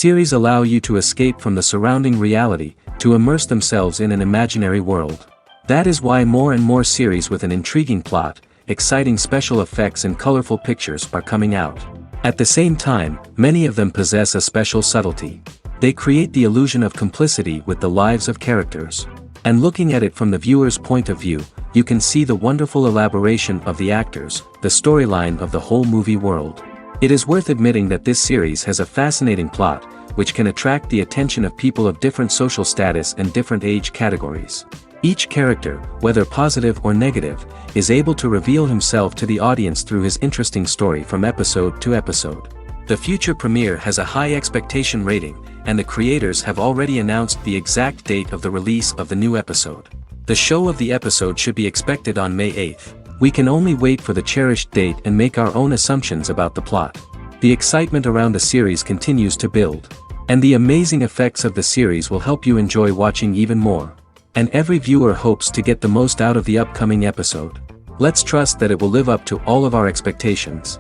Series allow you to escape from the surrounding reality, to immerse themselves in an imaginary world. That is why more and more series with an intriguing plot, exciting special effects and colorful pictures are coming out. At the same time, many of them possess a special subtlety. They create the illusion of complicity with the lives of characters. And looking at it from the viewer's point of view, you can see the wonderful elaboration of the actors, the storyline of the whole movie world. It is worth admitting that this series has a fascinating plot, which can attract the attention of people of different social status and different age categories. Each character, whether positive or negative, is able to reveal himself to the audience through his interesting story from episode to episode. The future premiere has a high expectation rating, and the creators have already announced the exact date of the release of the new episode. The show of the episode should be expected on May 8th. We can only wait for the cherished date and make our own assumptions about the plot. The excitement around the series continues to build. And the amazing effects of the series will help you enjoy watching even more. And every viewer hopes to get the most out of the upcoming episode. Let's trust that it will live up to all of our expectations.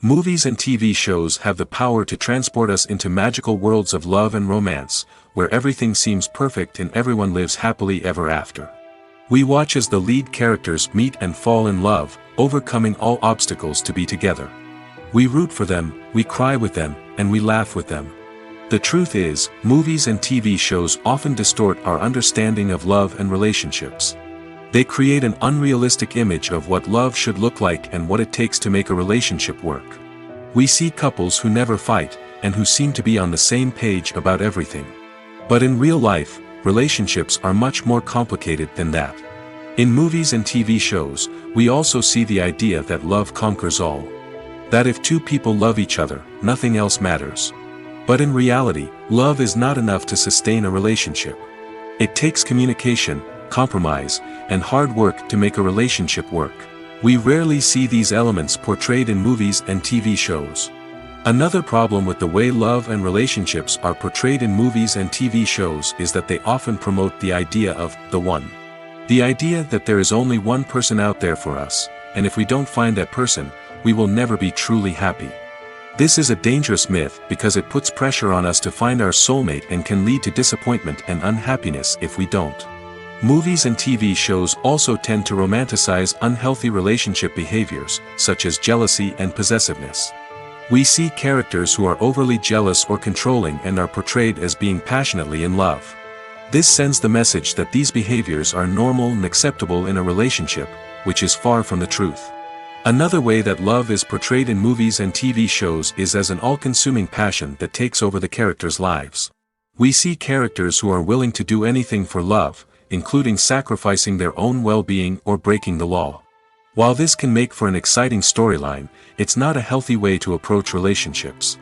Movies and TV shows have the power to transport us into magical worlds of love and romance, where everything seems perfect and everyone lives happily ever after. We watch as the lead characters meet and fall in love, overcoming all obstacles to be together. We root for them, we cry with them, and we laugh with them. The truth is, movies and TV shows often distort our understanding of love and relationships. They create an unrealistic image of what love should look like and what it takes to make a relationship work. We see couples who never fight, and who seem to be on the same page about everything. But in real life, relationships are much more complicated than that. In movies and TV shows, we also see the idea that love conquers all. That if two people love each other, nothing else matters. But in reality, love is not enough to sustain a relationship. It takes communication, compromise, and hard work to make a relationship work. We rarely see these elements portrayed in movies and TV shows. Another problem with the way love and relationships are portrayed in movies and TV shows is that they often promote the idea of the one. The idea that there is only one person out there for us, and if we don't find that person, we will never be truly happy. This is a dangerous myth because it puts pressure on us to find our soulmate and can lead to disappointment and unhappiness if we don't. Movies and TV shows also tend to romanticize unhealthy relationship behaviors, such as jealousy and possessiveness. We see characters who are overly jealous or controlling and are portrayed as being passionately in love. This sends the message that these behaviors are normal and acceptable in a relationship, which is far from the truth. Another way that love is portrayed in movies and TV shows is as an all-consuming passion that takes over the characters' lives. We see characters who are willing to do anything for love, including sacrificing their own well-being or breaking the law. While this can make for an exciting storyline, it's not a healthy way to approach relationships.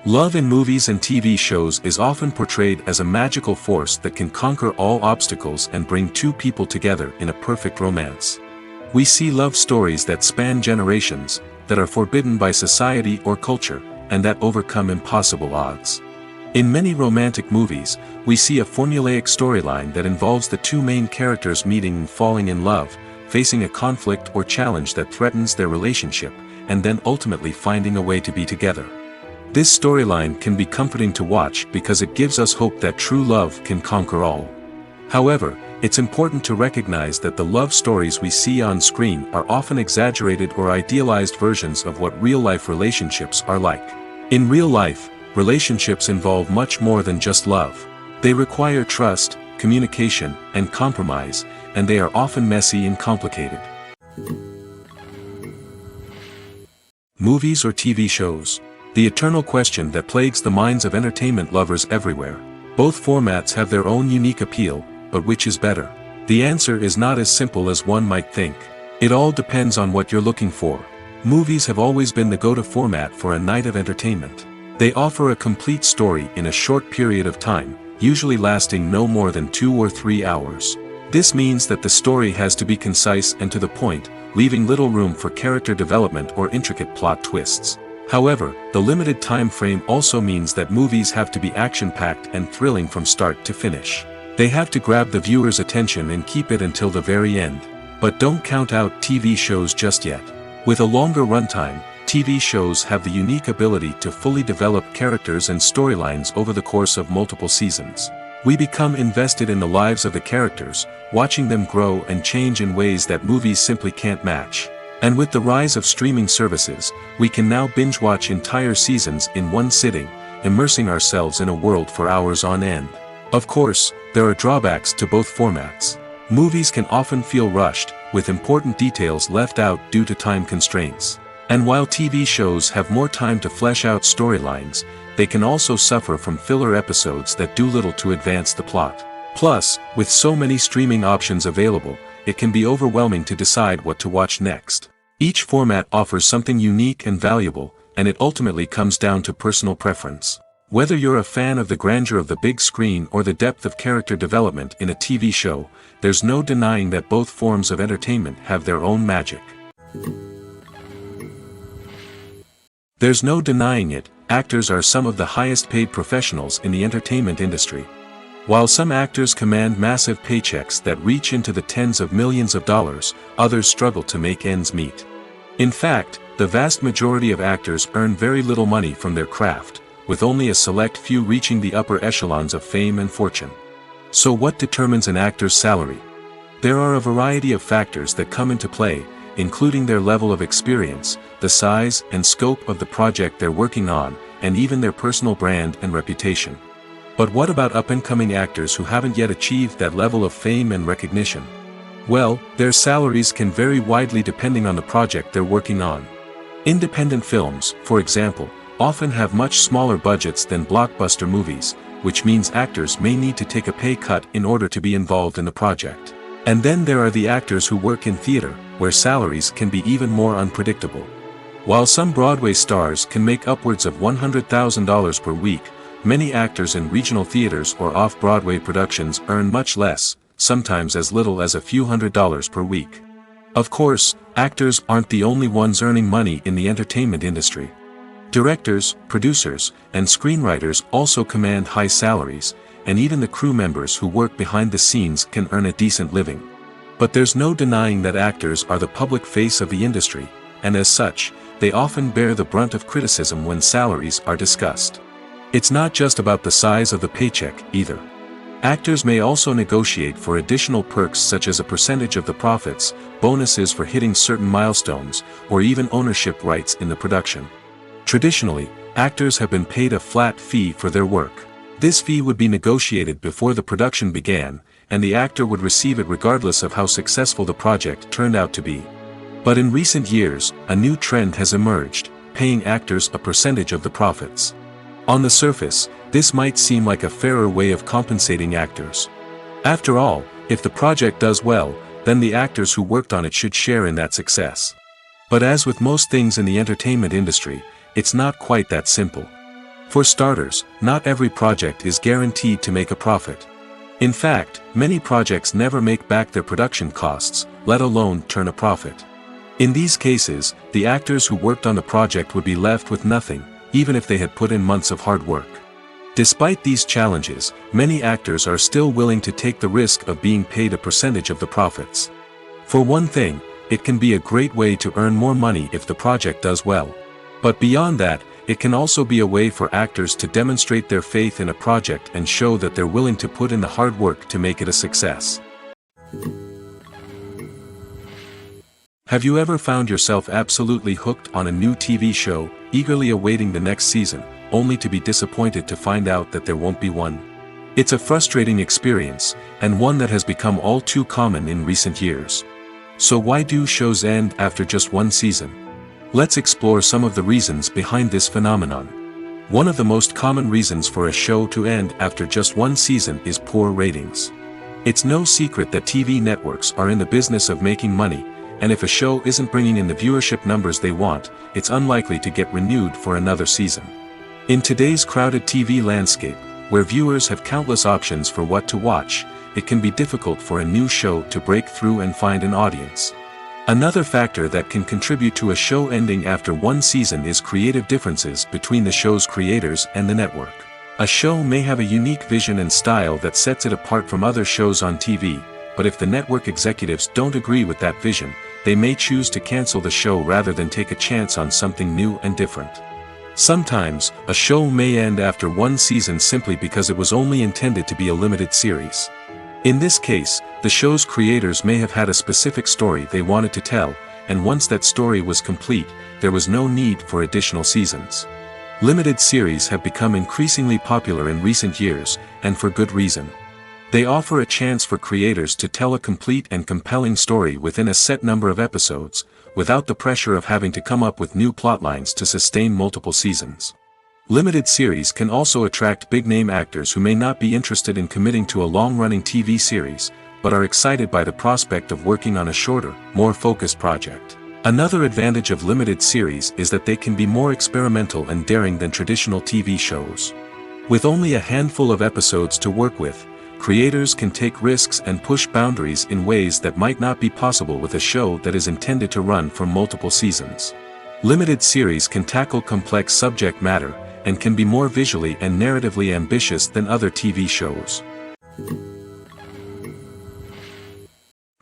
Love in movies and TV shows is often portrayed as a magical force that can conquer all obstacles and bring two people together in a perfect romance. We see love stories that span generations, that are forbidden by society or culture, and that overcome impossible odds. In many romantic movies, we see a formulaic storyline that involves the two main characters meeting and falling in love, facing a conflict or challenge that threatens their relationship, and then ultimately finding a way to be together. This storyline can be comforting to watch because it gives us hope that true love can conquer all. However, it's important to recognize that the love stories we see on screen are often exaggerated or idealized versions of what real-life relationships are like. In real life, relationships involve much more than just love. They require trust, communication, and compromise, and they are often messy and complicated. Movies or TV shows? The eternal question that plagues the minds of entertainment lovers everywhere. Both formats have their own unique appeal, but which is better? The answer is not as simple as one might think. It all depends on what you're looking for. Movies have always been the go-to format for a night of entertainment. They offer a complete story in a short period of time, usually lasting no more than 2 or 3 hours. This means that the story has to be concise and to the point, leaving little room for character development or intricate plot twists. However, the limited time frame also means that movies have to be action-packed and thrilling from start to finish. They have to grab the viewer's attention and keep it until the very end. But don't count out TV shows just yet. With a longer runtime, TV shows have the unique ability to fully develop characters and storylines over the course of multiple seasons. We become invested in the lives of the characters, watching them grow and change in ways that movies simply can't match. And with the rise of streaming services, we can now binge-watch entire seasons in one sitting, immersing ourselves in a world for hours on end. Of course, there are drawbacks to both formats. Movies can often feel rushed, with important details left out due to time constraints. And while TV shows have more time to flesh out storylines, they can also suffer from filler episodes that do little to advance the plot. Plus, with so many streaming options available, it can be overwhelming to decide what to watch next. Each format offers something unique and valuable, and it ultimately comes down to personal preference. Whether you're a fan of the grandeur of the big screen or the depth of character development in a TV show, there's no denying that both forms of entertainment have their own magic. There's no denying it, actors are some of the highest paid professionals in the entertainment industry. While some actors command massive paychecks that reach into the tens of millions of dollars, others struggle to make ends meet. In fact, the vast majority of actors earn very little money from their craft, with only a select few reaching the upper echelons of fame and fortune. So what determines an actor's salary? There are a variety of factors that come into play, including their level of experience, the size and scope of the project they're working on, and even their personal brand and reputation. But what about up-and-coming actors who haven't yet achieved that level of fame and recognition? Well, their salaries can vary widely depending on the project they're working on. Independent films, for example, often have much smaller budgets than blockbuster movies, which means actors may need to take a pay cut in order to be involved in the project. And then there are the actors who work in theater, where salaries can be even more unpredictable. While some Broadway stars can make upwards of $100,000 per week, many actors in regional theaters or off-Broadway productions earn much less, sometimes as little as a few $100s per week. Of course, actors aren't the only ones earning money in the entertainment industry. Directors, producers, and screenwriters also command high salaries, and even the crew members who work behind the scenes can earn a decent living. But there's no denying that actors are the public face of the industry, and as such, they often bear the brunt of criticism when salaries are discussed. It's not just about the size of the paycheck, either. Actors may also negotiate for additional perks such as a percentage of the profits, bonuses for hitting certain milestones, or even ownership rights in the production. Traditionally, actors have been paid a flat fee for their work. This fee would be negotiated before the production began, and the actor would receive it regardless of how successful the project turned out to be. But in recent years, a new trend has emerged, paying actors a percentage of the profits. On the surface, this might seem like a fairer way of compensating actors. After all, if the project does well, then the actors who worked on it should share in that success. But as with most things in the entertainment industry, it's not quite that simple. For starters, not every project is guaranteed to make a profit. In fact, many projects never make back their production costs, let alone turn a profit. In these cases, the actors who worked on the project would be left with nothing, even if they had put in months of hard work. Despite these challenges, many actors are still willing to take the risk of being paid a percentage of the profits. For one thing, it can be a great way to earn more money if the project does well. But beyond that, it can also be a way for actors to demonstrate their faith in a project and show that they're willing to put in the hard work to make it a success. Have you ever found yourself absolutely hooked on a new TV show, eagerly awaiting the next season, only to be disappointed to find out that there won't be one? It's a frustrating experience, and one that has become all too common in recent years. So why do shows end after just one season? Let's explore some of the reasons behind this phenomenon. One of the most common reasons for a show to end after just one season is poor ratings. It's no secret that TV networks are in the business of making money, and if a show isn't bringing in the viewership numbers they want, it's unlikely to get renewed for another season. In today's crowded TV landscape, where viewers have countless options for what to watch, it can be difficult for a new show to break through and find an audience. Another factor that can contribute to a show ending after one season is creative differences between the show's creators and the network. A show may have a unique vision and style that sets it apart from other shows on TV, but if the network executives don't agree with that vision, they may choose to cancel the show rather than take a chance on something new and different. Sometimes, a show may end after one season simply because it was only intended to be a limited series. In this case, the show's creators may have had a specific story they wanted to tell, and once that story was complete, there was no need for additional seasons. Limited series have become increasingly popular in recent years, and for good reason. They offer a chance for creators to tell a complete and compelling story within a set number of episodes, without the pressure of having to come up with new plotlines to sustain multiple seasons. Limited series can also attract big-name actors who may not be interested in committing to a long-running TV series, but are excited by the prospect of working on a shorter, more focused project. Another advantage of limited series is that they can be more experimental and daring than traditional TV shows. With only a handful of episodes to work with, creators can take risks and push boundaries in ways that might not be possible with a show that is intended to run for multiple seasons. Limited series can tackle complex subject matter, and can be more visually and narratively ambitious than other TV shows.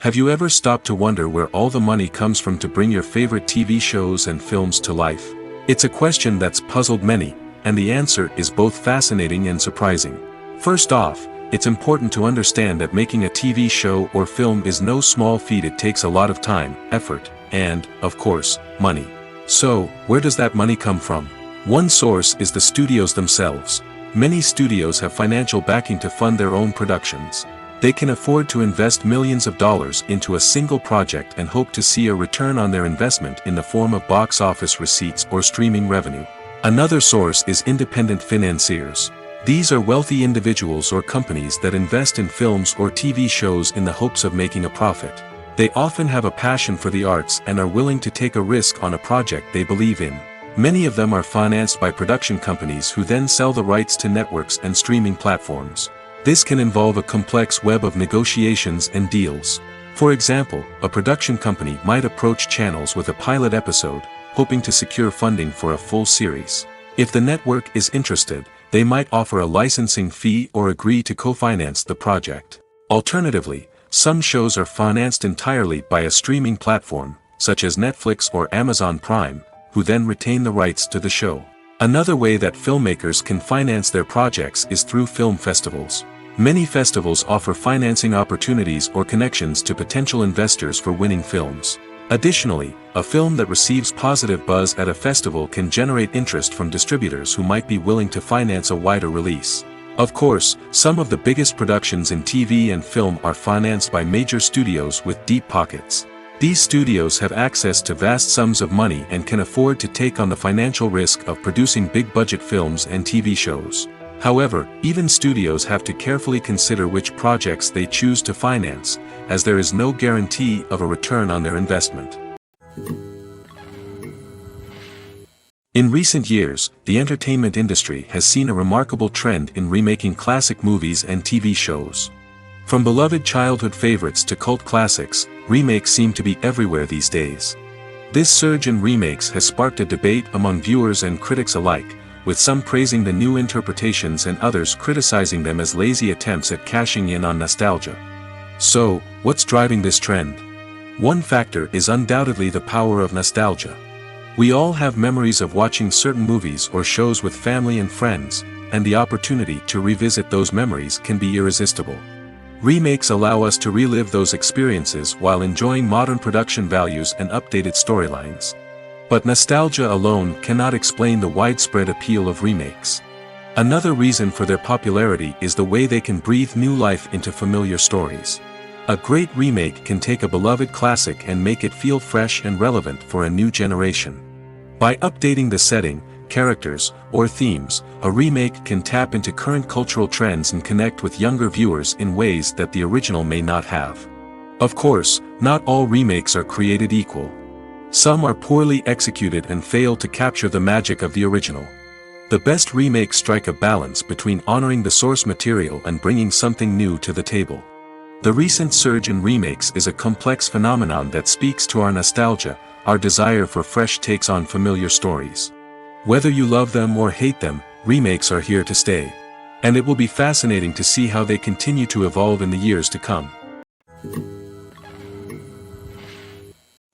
Have you ever stopped to wonder where all the money comes from to bring your favorite TV shows and films to life? It's a question that's puzzled many, and the answer is both fascinating and surprising. First off, it's important to understand that making a TV show or film is no small feat. It takes a lot of time, effort, and, of course, money. So, where does that money come from? One source is the studios themselves. Many studios have financial backing to fund their own productions. They can afford to invest millions of dollars into a single project and hope to see a return on their investment in the form of box office receipts or streaming revenue. Another source is independent financiers. These are wealthy individuals or companies that invest in films or TV shows in the hopes of making a profit. They often have a passion for the arts and are willing to take a risk on a project they believe in. Many of them are financed by production companies who then sell the rights to networks and streaming platforms. This can involve a complex web of negotiations and deals. For example, a production company might approach channels with a pilot episode, hoping to secure funding for a full series. If the network is interested, they might offer a licensing fee or agree to co-finance the project. Alternatively, some shows are financed entirely by a streaming platform, such as Netflix or Amazon Prime, who then retain the rights to the show. Another way that filmmakers can finance their projects is through film festivals. Many festivals offer financing opportunities or connections to potential investors for winning films. Additionally, a film that receives positive buzz at a festival can generate interest from distributors who might be willing to finance a wider release. Of course, some of the biggest productions in TV and film are financed by major studios with deep pockets. These studios have access to vast sums of money and can afford to take on the financial risk of producing big-budget films and TV shows. However, even studios have to carefully consider which projects they choose to finance, as there is no guarantee of a return on their investment. In recent years, the entertainment industry has seen a remarkable trend in remaking classic movies and TV shows. From beloved childhood favorites to cult classics, remakes seem to be everywhere these days. This surge in remakes has sparked a debate among viewers and critics alike, with some praising the new interpretations and others criticizing them as lazy attempts at cashing in on nostalgia. So, what's driving this trend? One factor is undoubtedly the power of nostalgia. We all have memories of watching certain movies or shows with family and friends, and the opportunity to revisit those memories can be irresistible. Remakes allow us to relive those experiences while enjoying modern production values and updated storylines. But nostalgia alone cannot explain the widespread appeal of remakes. Another reason for their popularity is the way they can breathe new life into familiar stories. A great remake can take a beloved classic and make it feel fresh and relevant for a new generation. By updating the setting, characters, or themes, a remake can tap into current cultural trends and connect with younger viewers in ways that the original may not have. Of course, not all remakes are created equal. Some are poorly executed and fail to capture the magic of the original. The best remakes strike a balance between honoring the source material and bringing something new to the table. The recent surge in remakes is a complex phenomenon that speaks to our nostalgia, our desire for fresh takes on familiar stories. Whether you love them or hate them, remakes are here to stay. And it will be fascinating to see how they continue to evolve in the years to come.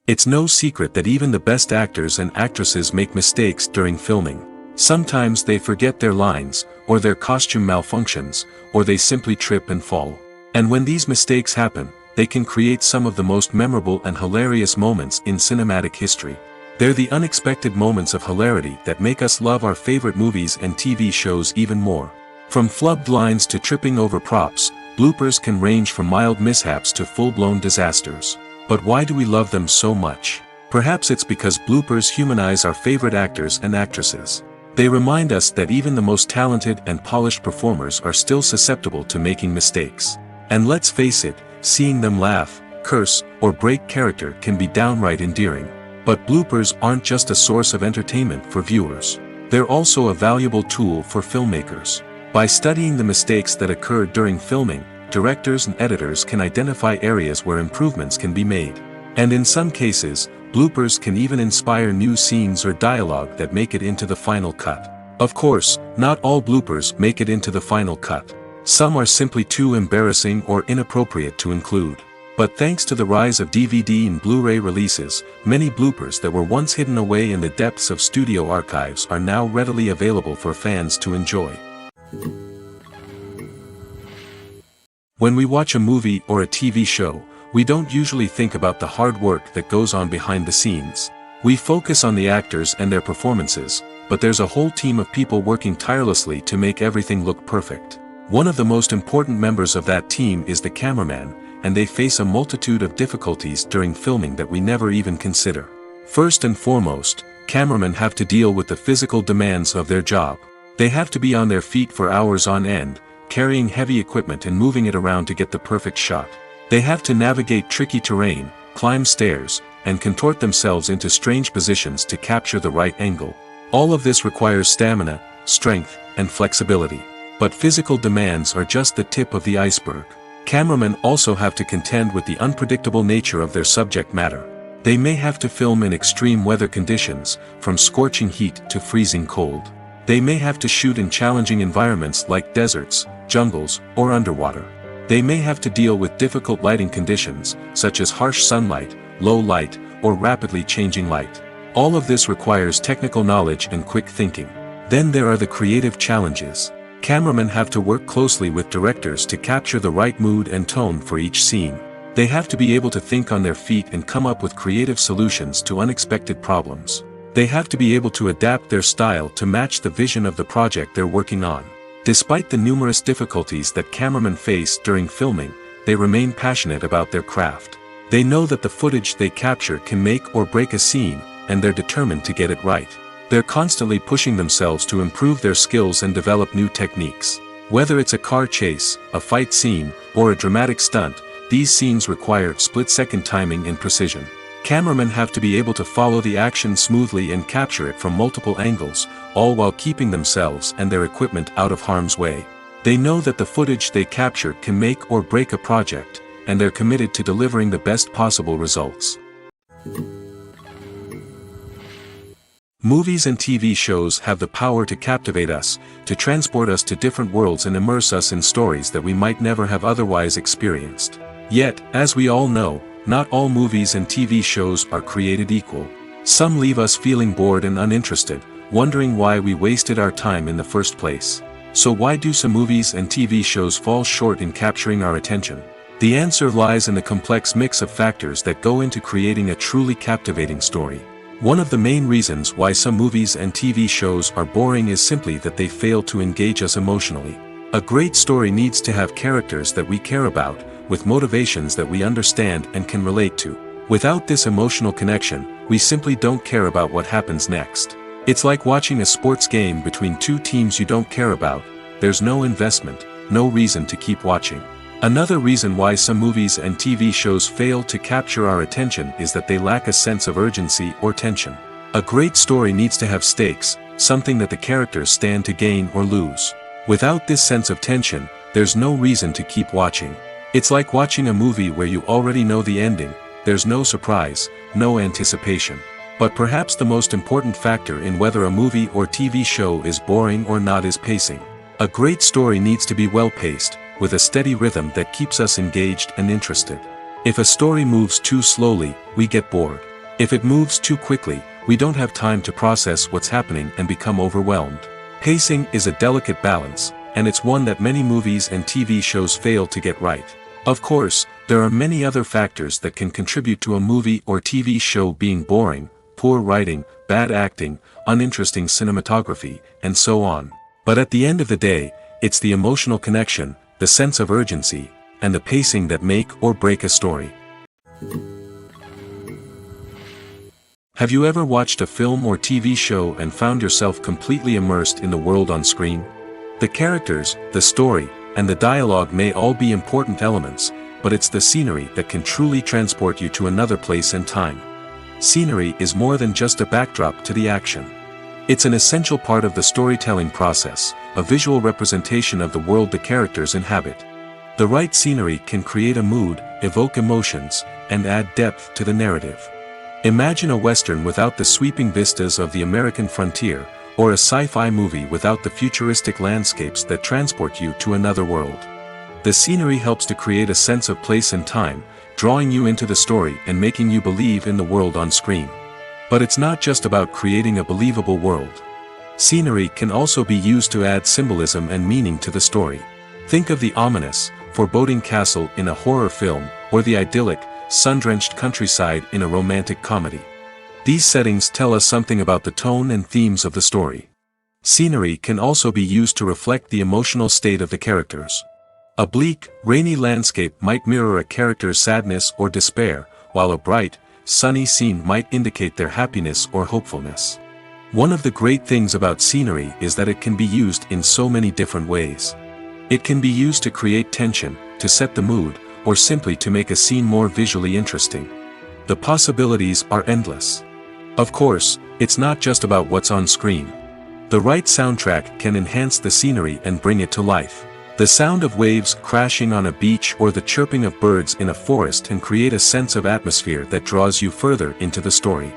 It's no secret that even the best actors and actresses make mistakes during filming. Sometimes they forget their lines, or their costume malfunctions, or they simply trip and fall. And when these mistakes happen, they can create some of the most memorable and hilarious moments in cinematic history. They're the unexpected moments of hilarity that make us love our favorite movies and TV shows even more. From flubbed lines to tripping over props, bloopers can range from mild mishaps to full-blown disasters. But why do we love them so much? Perhaps it's because bloopers humanize our favorite actors and actresses. They remind us that even the most talented and polished performers are still susceptible to making mistakes. And let's face it, seeing them laugh, curse, or break character can be downright endearing. But bloopers aren't just a source of entertainment for viewers. They're also a valuable tool for filmmakers. By studying the mistakes that occur during filming, directors and editors can identify areas where improvements can be made. And in some cases, bloopers can even inspire new scenes or dialogue that make it into the final cut. Of course, not all bloopers make it into the final cut. Some are simply too embarrassing or inappropriate to include. But thanks to the rise of DVD and Blu-ray releases, many bloopers that were once hidden away in the depths of studio archives are now readily available for fans to enjoy. When we watch a movie or a TV show, we don't usually think about the hard work that goes on behind the scenes. We focus on the actors and their performances, but there's a whole team of people working tirelessly to make everything look perfect. One of the most important members of that team is the cameraman, and they face a multitude of difficulties during filming that we never even consider. First and foremost, cameramen have to deal with the physical demands of their job. They have to be on their feet for hours on end, carrying heavy equipment and moving it around to get the perfect shot. They have to navigate tricky terrain, climb stairs, and contort themselves into strange positions to capture the right angle. All of this requires stamina, strength, and flexibility. But physical demands are just the tip of the iceberg. Cameramen also have to contend with the unpredictable nature of their subject matter. They may have to film in extreme weather conditions, from scorching heat to freezing cold. They may have to shoot in challenging environments like deserts, jungles, or underwater. They may have to deal with difficult lighting conditions, such as harsh sunlight, low light, or rapidly changing light. All of this requires technical knowledge and quick thinking. Then there are the creative challenges. Cameramen have to work closely with directors to capture the right mood and tone for each scene. They have to be able to think on their feet and come up with creative solutions to unexpected problems. They have to be able to adapt their style to match the vision of the project they're working on. Despite the numerous difficulties that cameramen face during filming, they remain passionate about their craft. They know that the footage they capture can make or break a scene, and they're determined to get it right. They're constantly pushing themselves to improve their skills and develop new techniques. Whether it's a car chase, a fight scene, or a dramatic stunt, these scenes require split-second timing and precision. Cameramen have to be able to follow the action smoothly and capture it from multiple angles, all while keeping themselves and their equipment out of harm's way. They know that the footage they capture can make or break a project, and they're committed to delivering the best possible results. Movies and TV shows have the power to captivate us, to transport us to different worlds and immerse us in stories that we might never have otherwise experienced. Yet, as we all know, not all movies and TV shows are created equal. Some leave us feeling bored and uninterested, wondering why we wasted our time in the first place. So why do some movies and TV shows fall short in capturing our attention? The answer lies in the complex mix of factors that go into creating a truly captivating story. One of the main reasons why some movies and TV shows are boring is simply that they fail to engage us emotionally. A great story needs to have characters that we care about, with motivations that we understand and can relate to. Without this emotional connection, we simply don't care about what happens next. It's like watching a sports game between two teams you don't care about. There's no investment, no reason to keep watching. Another reason why some movies and TV shows fail to capture our attention is that they lack a sense of urgency or tension. A great story needs to have stakes, something that the characters stand to gain or lose. Without this sense of tension, there's no reason to keep watching. It's like watching a movie where you already know the ending. There's no surprise, no anticipation. But perhaps the most important factor in whether a movie or TV show is boring or not is pacing. A great story needs to be well-paced, with a steady rhythm that keeps us engaged and interested. If a story moves too slowly, we get bored. If it moves too quickly, we don't have time to process what's happening and become overwhelmed. Pacing is a delicate balance, and it's one that many movies and TV shows fail to get right. Of course, there are many other factors that can contribute to a movie or TV show being boring: poor writing, bad acting, uninteresting cinematography, and so on. But at the end of the day, it's the emotional connection, the sense of urgency, and the pacing that make or break a story. Have you ever watched a film or TV show and found yourself completely immersed in the world on screen? The characters, the story, and the dialogue may all be important elements, but it's the scenery that can truly transport you to another place and time. Scenery is more than just a backdrop to the action. It's an essential part of the storytelling process, a visual representation of the world the characters inhabit. The right scenery can create a mood, evoke emotions, and add depth to the narrative. Imagine a Western without the sweeping vistas of the American frontier, or a sci-fi movie without the futuristic landscapes that transport you to another world. The scenery helps to create a sense of place and time, drawing you into the story and making you believe in the world on screen. But it's not just about creating a believable world. Scenery can also be used to add symbolism and meaning to the story. Think of the ominous, foreboding castle in a horror film, or the idyllic, sun-drenched countryside in a romantic comedy. These settings tell us something about the tone and themes of the story. Scenery can also be used to reflect the emotional state of the characters. A bleak, rainy landscape might mirror a character's sadness or despair, while a bright, sunny scene might indicate their happiness or hopefulness. One of the great things about scenery is that it can be used in so many different ways. It can be used to create tension, to set the mood, or simply to make a scene more visually interesting. The possibilities are endless. Of course, it's not just about what's on screen. The right soundtrack can enhance the scenery and bring it to life. The sound of waves crashing on a beach or the chirping of birds in a forest can create a sense of atmosphere that draws you further into the story.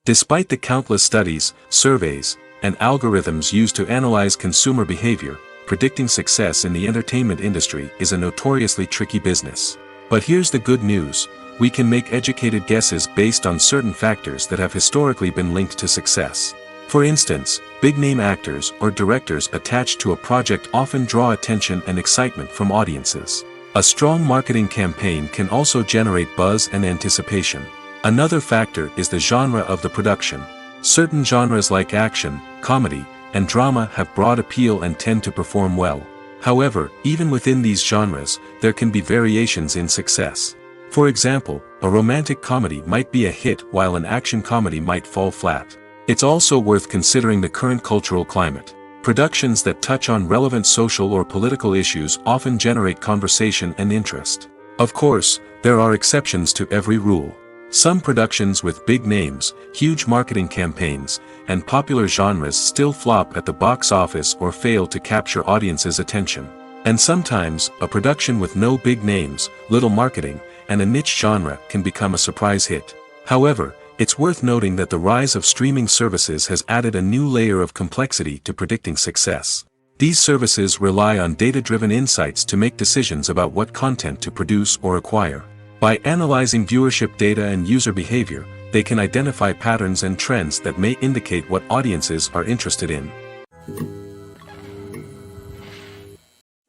Despite the countless studies, surveys, and algorithms used to analyze consumer behavior, predicting success in the entertainment industry is a notoriously tricky business. But here's the good news: we can make educated guesses based on certain factors that have historically been linked to success. For instance, big-name actors or directors attached to a project often draw attention and excitement from audiences. A strong marketing campaign can also generate buzz and anticipation. Another factor is the genre of the production. Certain genres like action, comedy, and drama have broad appeal and tend to perform well. However, even within these genres, there can be variations in success. For example, a romantic comedy might be a hit while an action comedy might fall flat. It's also worth considering the current cultural climate. Productions that touch on relevant social or political issues often generate conversation and interest. Of course, there are exceptions to every rule. Some productions with big names, huge marketing campaigns, and popular genres still flop at the box office or fail to capture audiences' attention. And sometimes, a production with no big names, little marketing, and a niche genre can become a surprise hit. However, it's worth noting that the rise of streaming services has added a new layer of complexity to predicting success. These services rely on data-driven insights to make decisions about what content to produce or acquire. By analyzing viewership data and user behavior, they can identify patterns and trends that may indicate what audiences are interested in.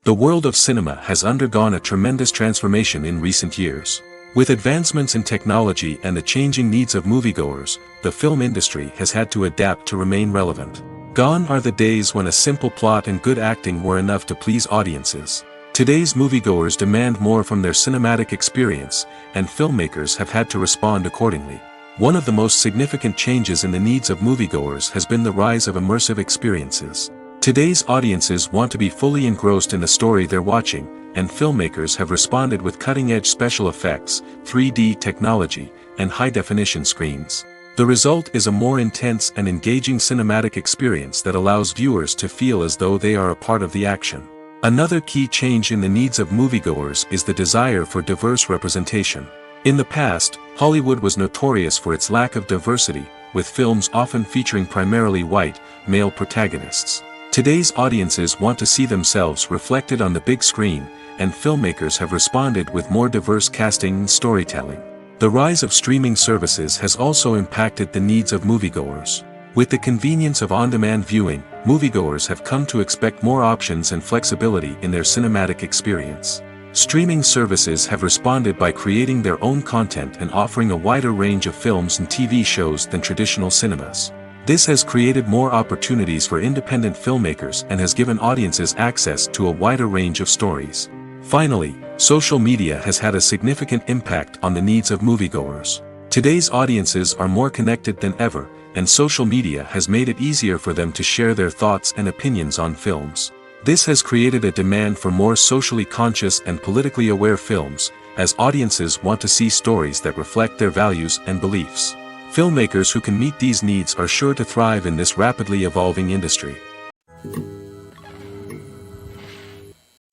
The world of cinema has undergone a tremendous transformation in recent years. With advancements in technology and the changing needs of moviegoers, the film industry has had to adapt to remain relevant. Gone are the days when a simple plot and good acting were enough to please audiences. Today's moviegoers demand more from their cinematic experience, and filmmakers have had to respond accordingly. One of the most significant changes in the needs of moviegoers has been the rise of immersive experiences. Today's audiences want to be fully engrossed in the story they're watching, and filmmakers have responded with cutting-edge special effects, 3D technology, and high-definition screens. The result is a more intense and engaging cinematic experience that allows viewers to feel as though they are a part of the action. Another key change in the needs of moviegoers is the desire for diverse representation. In the past, Hollywood was notorious for its lack of diversity, with films often featuring primarily white, male protagonists. Today's audiences want to see themselves reflected on the big screen, and filmmakers have responded with more diverse casting and storytelling. The rise of streaming services has also impacted the needs of moviegoers. With the convenience of on-demand viewing, moviegoers have come to expect more options and flexibility in their cinematic experience. Streaming services have responded by creating their own content and offering a wider range of films and TV shows than traditional cinemas. This has created more opportunities for independent filmmakers and has given audiences access to a wider range of stories. Finally, social media has had a significant impact on the needs of moviegoers. Today's audiences are more connected than ever, and social media has made it easier for them to share their thoughts and opinions on films. This has created a demand for more socially conscious and politically aware films, as audiences want to see stories that reflect their values and beliefs. Filmmakers who can meet these needs are sure to thrive in this rapidly evolving industry.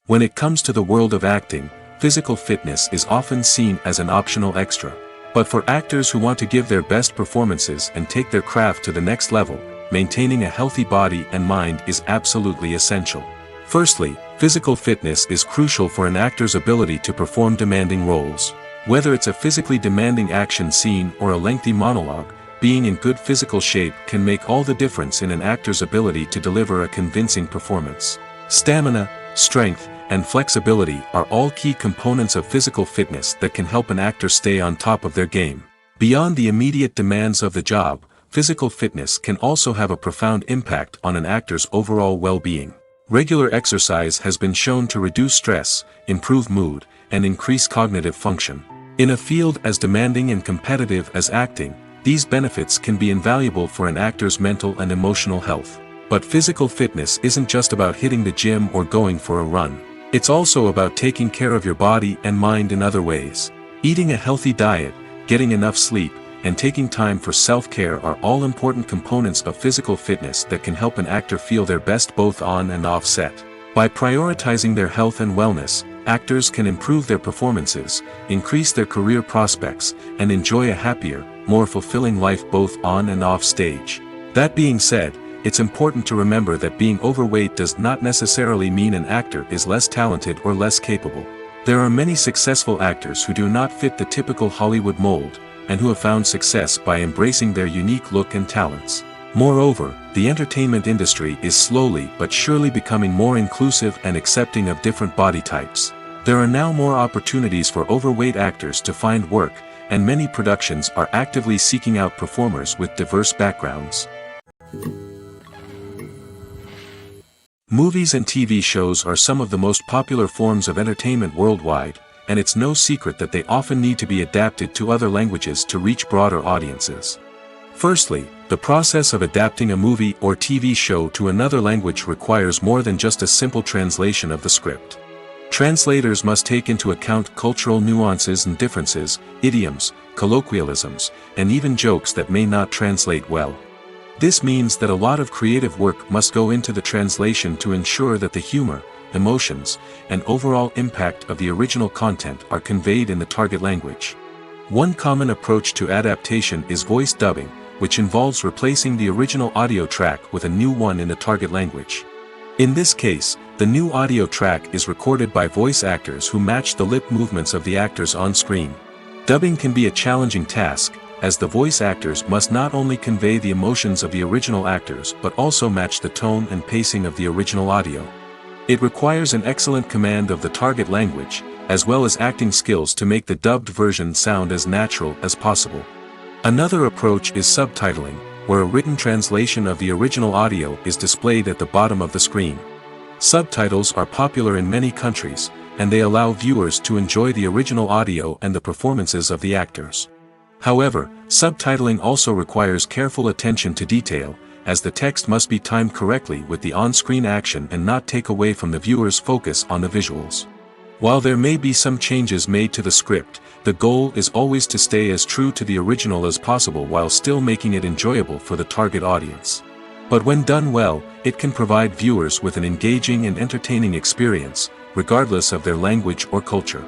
When it comes to the world of acting, physical fitness is often seen as an optional extra. But for actors who want to give their best performances and take their craft to the next level, maintaining a healthy body and mind is absolutely essential. Firstly, physical fitness is crucial for an actor's ability to perform demanding roles. Whether it's a physically demanding action scene or a lengthy monologue, being in good physical shape can make all the difference in an actor's ability to deliver a convincing performance. Stamina, strength, and flexibility are all key components of physical fitness that can help an actor stay on top of their game. Beyond the immediate demands of the job, physical fitness can also have a profound impact on an actor's overall well-being. Regular exercise has been shown to reduce stress, improve mood, and increase cognitive function. In a field as demanding and competitive as acting, these benefits can be invaluable for an actor's mental and emotional health. But physical fitness isn't just about hitting the gym or going for a run. It's also about taking care of your body and mind in other ways. Eating a healthy diet, getting enough sleep, and taking time for self-care are all important components of physical fitness that can help an actor feel their best both on and off set. By prioritizing their health and wellness, actors can improve their performances, increase their career prospects, and enjoy a happier, more fulfilling life both on and off stage. That being said, it's important to remember that being overweight does not necessarily mean an actor is less talented or less capable. There are many successful actors who do not fit the typical Hollywood mold, and who have found success by embracing their unique look and talents. Moreover, the entertainment industry is slowly but surely becoming more inclusive and accepting of different body types. There are now more opportunities for overweight actors to find work, and many productions are actively seeking out performers with diverse backgrounds. Movies and TV shows are some of the most popular forms of entertainment worldwide, and it's no secret that they often need to be adapted to other languages to reach broader audiences. Firstly, the process of adapting a movie or TV show to another language requires more than just a simple translation of the script. Translators must take into account cultural nuances and differences, idioms, colloquialisms, and even jokes that may not translate well. This means that a lot of creative work must go into the translation to ensure that the humor, emotions, and overall impact of the original content are conveyed in the target language. One common approach to adaptation is voice dubbing, which involves replacing the original audio track with a new one in the target language. In this case, the new audio track is recorded by voice actors who match the lip movements of the actors on screen. Dubbing can be a challenging task, as the voice actors must not only convey the emotions of the original actors but also match the tone and pacing of the original audio. It requires an excellent command of the target language, as well as acting skills to make the dubbed version sound as natural as possible. Another approach is subtitling, where a written translation of the original audio is displayed at the bottom of the screen. Subtitles are popular in many countries, and they allow viewers to enjoy the original audio and the performances of the actors. However, subtitling also requires careful attention to detail, as the text must be timed correctly with the on-screen action and not take away from the viewer's focus on the visuals. While there may be some changes made to the script, the goal is always to stay as true to the original as possible while still making it enjoyable for the target audience. But when done well, it can provide viewers with an engaging and entertaining experience, regardless of their language or culture.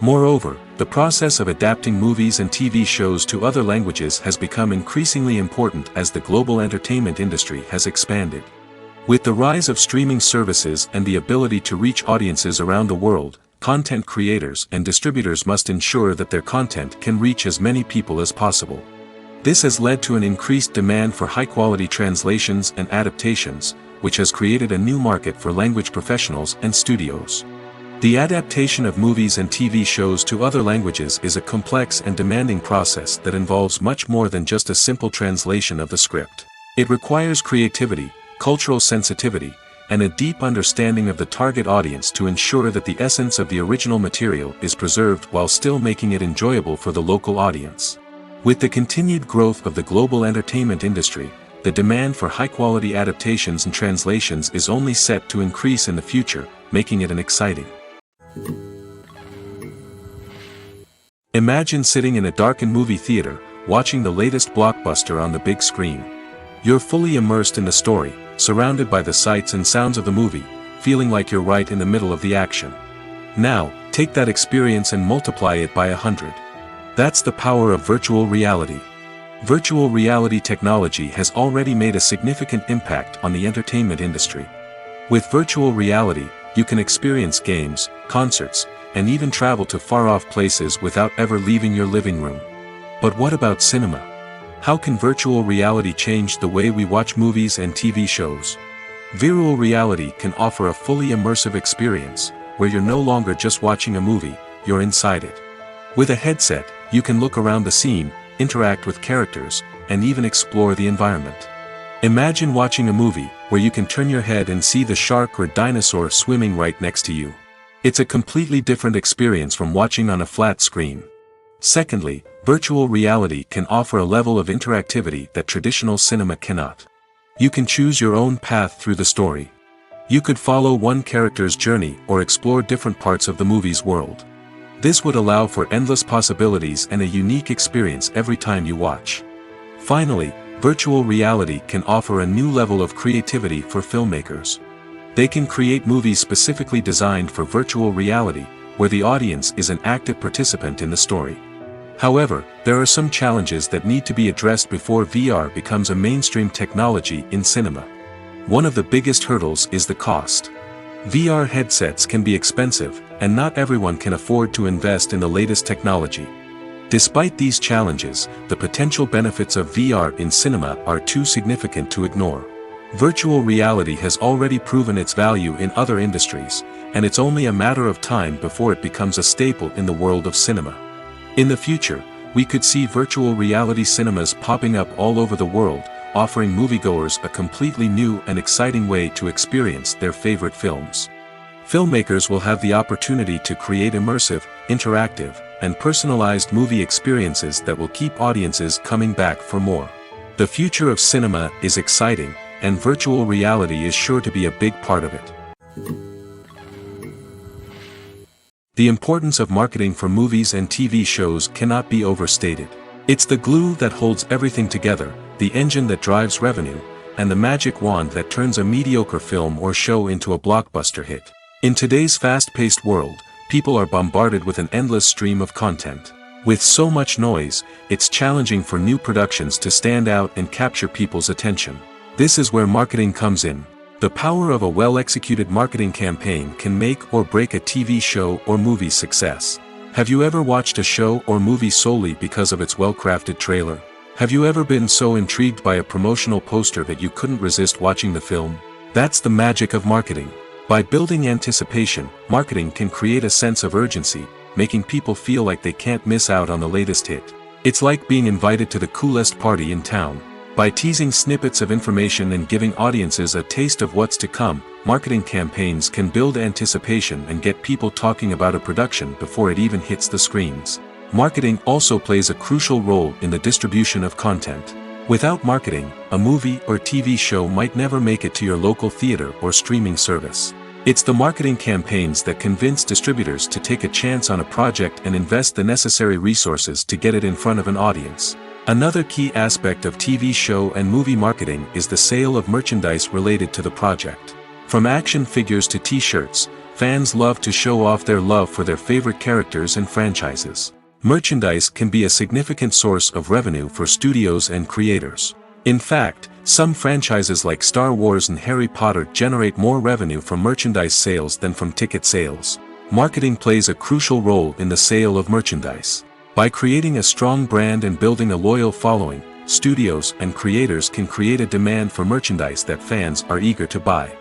Moreover, the process of adapting movies and TV shows to other languages has become increasingly important as the global entertainment industry has expanded. With the rise of streaming services and the ability to reach audiences around the world, content creators and distributors must ensure that their content can reach as many people as possible. This has led to an increased demand for high-quality translations and adaptations, which has created a new market for language professionals and studios. The adaptation of movies and TV shows to other languages is a complex and demanding process that involves much more than just a simple translation of the script. It requires creativity, cultural sensitivity, and a deep understanding of the target audience to ensure that the essence of the original material is preserved while still making it enjoyable for the local audience. With the continued growth of the global entertainment industry, the demand for high-quality adaptations and translations is only set to increase in the future, making it exciting. Imagine sitting in a darkened movie theater, watching the latest blockbuster on the big screen. You're fully immersed in the story, surrounded by the sights and sounds of the movie, feeling like you're right in the middle of the action. Now, take that experience and multiply it by 100. That's the power of virtual reality. Virtual reality technology has already made a significant impact on the entertainment industry. With virtual reality, you can experience games, concerts, and even travel to far-off places without ever leaving your living room. But what about cinema? How can virtual reality change the way we watch movies and TV shows? Virtual reality can offer a fully immersive experience, where you're no longer just watching a movie, you're inside it. With a headset, you can look around the scene, interact with characters, and even explore the environment. Imagine watching a movie, where you can turn your head and see the shark or dinosaur swimming right next to you. It's a completely different experience from watching on a flat screen. Secondly, virtual reality can offer a level of interactivity that traditional cinema cannot. You can choose your own path through the story. You could follow one character's journey or explore different parts of the movie's world. This would allow for endless possibilities and a unique experience every time you watch. Finally, virtual reality can offer a new level of creativity for filmmakers. They can create movies specifically designed for virtual reality, where the audience is an active participant in the story. However, there are some challenges that need to be addressed before VR becomes a mainstream technology in cinema. One of the biggest hurdles is the cost. VR headsets can be expensive, and not everyone can afford to invest in the latest technology. Despite these challenges, the potential benefits of VR in cinema are too significant to ignore. Virtual reality has already proven its value in other industries, and it's only a matter of time before it becomes a staple in the world of cinema. In the future, we could see virtual reality cinemas popping up all over the world, offering moviegoers a completely new and exciting way to experience their favorite films. Filmmakers will have the opportunity to create immersive, interactive, and personalized movie experiences that will keep audiences coming back for more. The future of cinema is exciting, and virtual reality is sure to be a big part of it. The importance of marketing for movies and TV shows cannot be overstated. It's the glue that holds everything together, the engine that drives revenue, and the magic wand that turns a mediocre film or show into a blockbuster hit. In today's fast-paced world, people are bombarded with an endless stream of content. With so much noise, it's challenging for new productions to stand out and capture people's attention. This is where marketing comes in. The power of a well-executed marketing campaign can make or break a TV show or movie's success. Have you ever watched a show or movie solely because of its well-crafted trailer? Have you ever been so intrigued by a promotional poster that you couldn't resist watching the film? That's the magic of marketing. By building anticipation, marketing can create a sense of urgency, making people feel like they can't miss out on the latest hit. It's like being invited to the coolest party in town. By teasing snippets of information and giving audiences a taste of what's to come, marketing campaigns can build anticipation and get people talking about a production before it even hits the screens. Marketing also plays a crucial role in the distribution of content. Without marketing, a movie or TV show might never make it to your local theater or streaming service. It's the marketing campaigns that convince distributors to take a chance on a project and invest the necessary resources to get it in front of an audience. Another key aspect of TV show and movie marketing is the sale of merchandise related to the project. From action figures to t-shirts, fans love to show off their love for their favorite characters and franchises. Merchandise can be a significant source of revenue for studios and creators. In fact, some franchises like Star Wars and Harry Potter generate more revenue from merchandise sales than from ticket sales. Marketing plays a crucial role in the sale of merchandise. By creating a strong brand and building a loyal following, studios and creators can create a demand for merchandise that fans are eager to buy.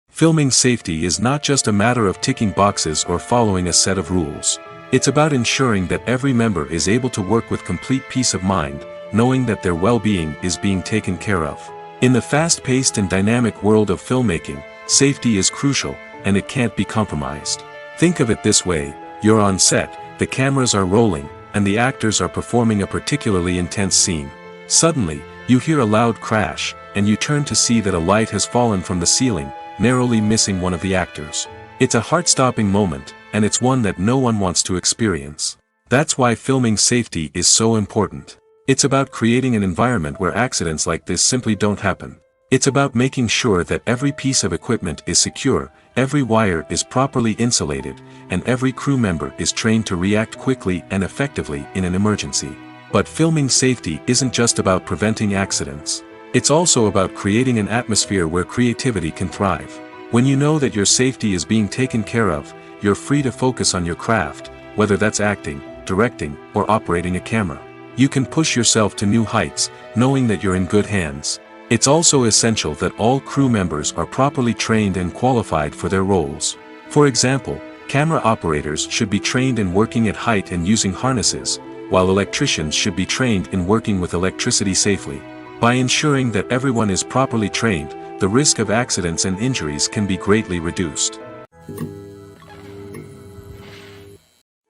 Filming safety is not just a matter of ticking boxes or following a set of rules. It's about ensuring that every member is able to work with complete peace of mind, knowing that their well-being is being taken care of. In the fast-paced and dynamic world of filmmaking, safety is crucial, and it can't be compromised. Think of it this way: you're on set, the cameras are rolling, and the actors are performing a particularly intense scene. Suddenly, you hear a loud crash, and you turn to see that a light has fallen from the ceiling, narrowly missing one of the actors. It's a heart-stopping moment, and it's one that no one wants to experience. That's why filming safety is so important. It's about creating an environment where accidents like this simply don't happen. It's about making sure that every piece of equipment is secure, every wire is properly insulated, and every crew member is trained to react quickly and effectively in an emergency. But filming safety isn't just about preventing accidents. It's also about creating an atmosphere where creativity can thrive. When you know that your safety is being taken care of, you're free to focus on your craft, whether that's acting, directing, or operating a camera. You can push yourself to new heights, knowing that you're in good hands. It's also essential that all crew members are properly trained and qualified for their roles. For example, camera operators should be trained in working at height and using harnesses, while electricians should be trained in working with electricity safely. By ensuring that everyone is properly trained, the risk of accidents and injuries can be greatly reduced.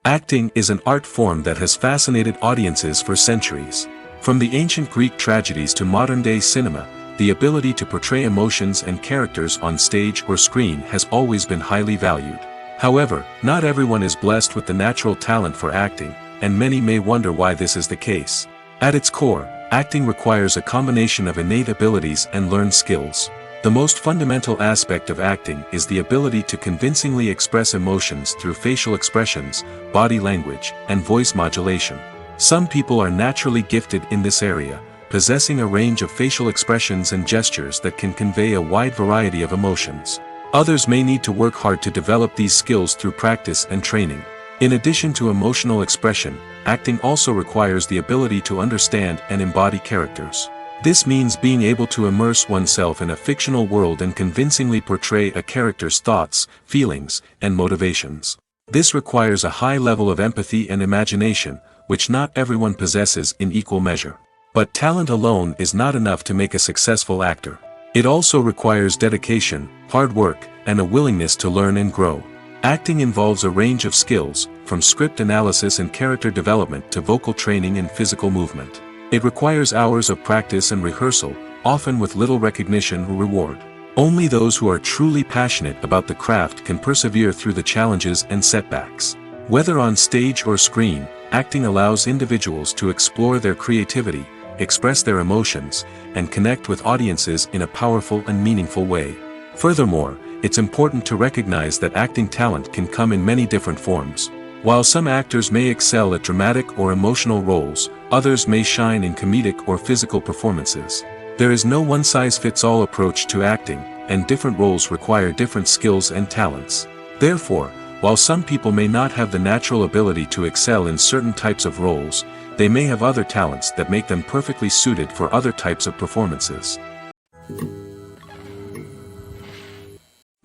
Acting is an art form that has fascinated audiences for centuries. From the ancient Greek tragedies to modern-day cinema, the ability to portray emotions and characters on stage or screen has always been highly valued. However, not everyone is blessed with the natural talent for acting, and many may wonder why this is the case. At its core, acting requires a combination of innate abilities and learned skills. The most fundamental aspect of acting is the ability to convincingly express emotions through facial expressions, body language, and voice modulation. Some people are naturally gifted in this area, possessing a range of facial expressions and gestures that can convey a wide variety of emotions. Others may need to work hard to develop these skills through practice and training. In addition to emotional expression, acting also requires the ability to understand and embody characters. This means being able to immerse oneself in a fictional world and convincingly portray a character's thoughts, feelings, and motivations. This requires a high level of empathy and imagination, which not everyone possesses in equal measure. But talent alone is not enough to make a successful actor. It also requires dedication, hard work, and a willingness to learn and grow. Acting involves a range of skills, from script analysis and character development to vocal training and physical movement. It requires hours of practice and rehearsal, often with little recognition or reward. Only those who are truly passionate about the craft can persevere through the challenges and setbacks. Whether on stage or screen, acting allows individuals to explore their creativity, express their emotions, and connect with audiences in a powerful and meaningful way. Furthermore, it's important to recognize that acting talent can come in many different forms. While some actors may excel at dramatic or emotional roles, others may shine in comedic or physical performances. There is no one-size-fits-all approach to acting, and different roles require different skills and talents. Therefore, while some people may not have the natural ability to excel in certain types of roles, they may have other talents that make them perfectly suited for other types of performances.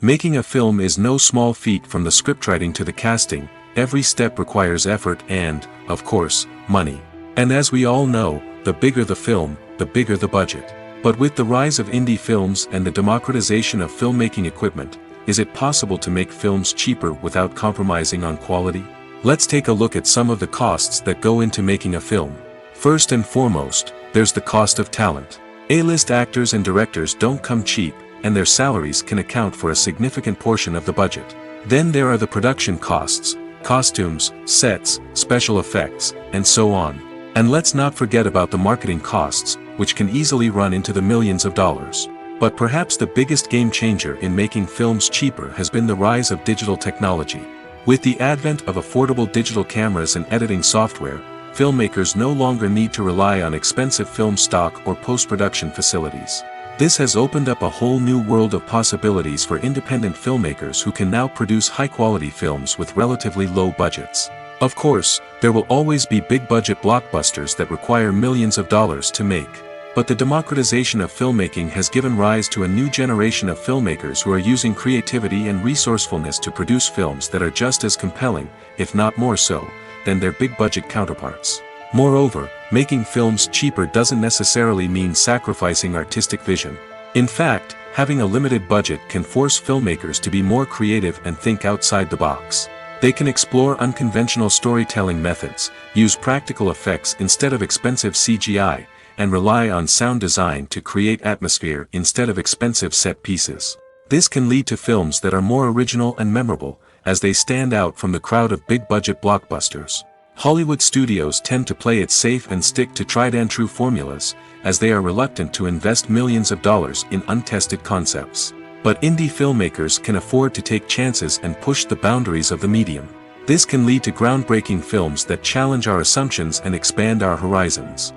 Making a film is no small feat. From the scriptwriting to the casting, every step requires effort and, of course, money. And as we all know, the bigger the film, the bigger the budget. But with the rise of indie films and the democratization of filmmaking equipment, is it possible to make films cheaper without compromising on quality? Let's take a look at some of the costs that go into making a film. First and foremost, there's the cost of talent. A-list actors and directors don't come cheap, and their salaries can account for a significant portion of the budget. Then there are the production costs, costumes, sets, special effects, and so on. And let's not forget about the marketing costs, which can easily run into the millions of dollars. But perhaps the biggest game changer in making films cheaper has been the rise of digital technology. With the advent of affordable digital cameras and editing software, filmmakers no longer need to rely on expensive film stock or post-production facilities. This has opened up a whole new world of possibilities for independent filmmakers who can now produce high-quality films with relatively low budgets. Of course, there will always be big-budget blockbusters that require millions of dollars to make. But the democratization of filmmaking has given rise to a new generation of filmmakers who are using creativity and resourcefulness to produce films that are just as compelling, if not more so, than their big-budget counterparts. Moreover, making films cheaper doesn't necessarily mean sacrificing artistic vision. In fact, having a limited budget can force filmmakers to be more creative and think outside the box. They can explore unconventional storytelling methods, use practical effects instead of expensive CGI, and rely on sound design to create atmosphere instead of expensive set pieces. This can lead to films that are more original and memorable, as they stand out from the crowd of big-budget blockbusters. Hollywood studios tend to play it safe and stick to tried-and-true formulas, as they are reluctant to invest millions of dollars in untested concepts. But indie filmmakers can afford to take chances and push the boundaries of the medium. This can lead to groundbreaking films that challenge our assumptions and expand our horizons.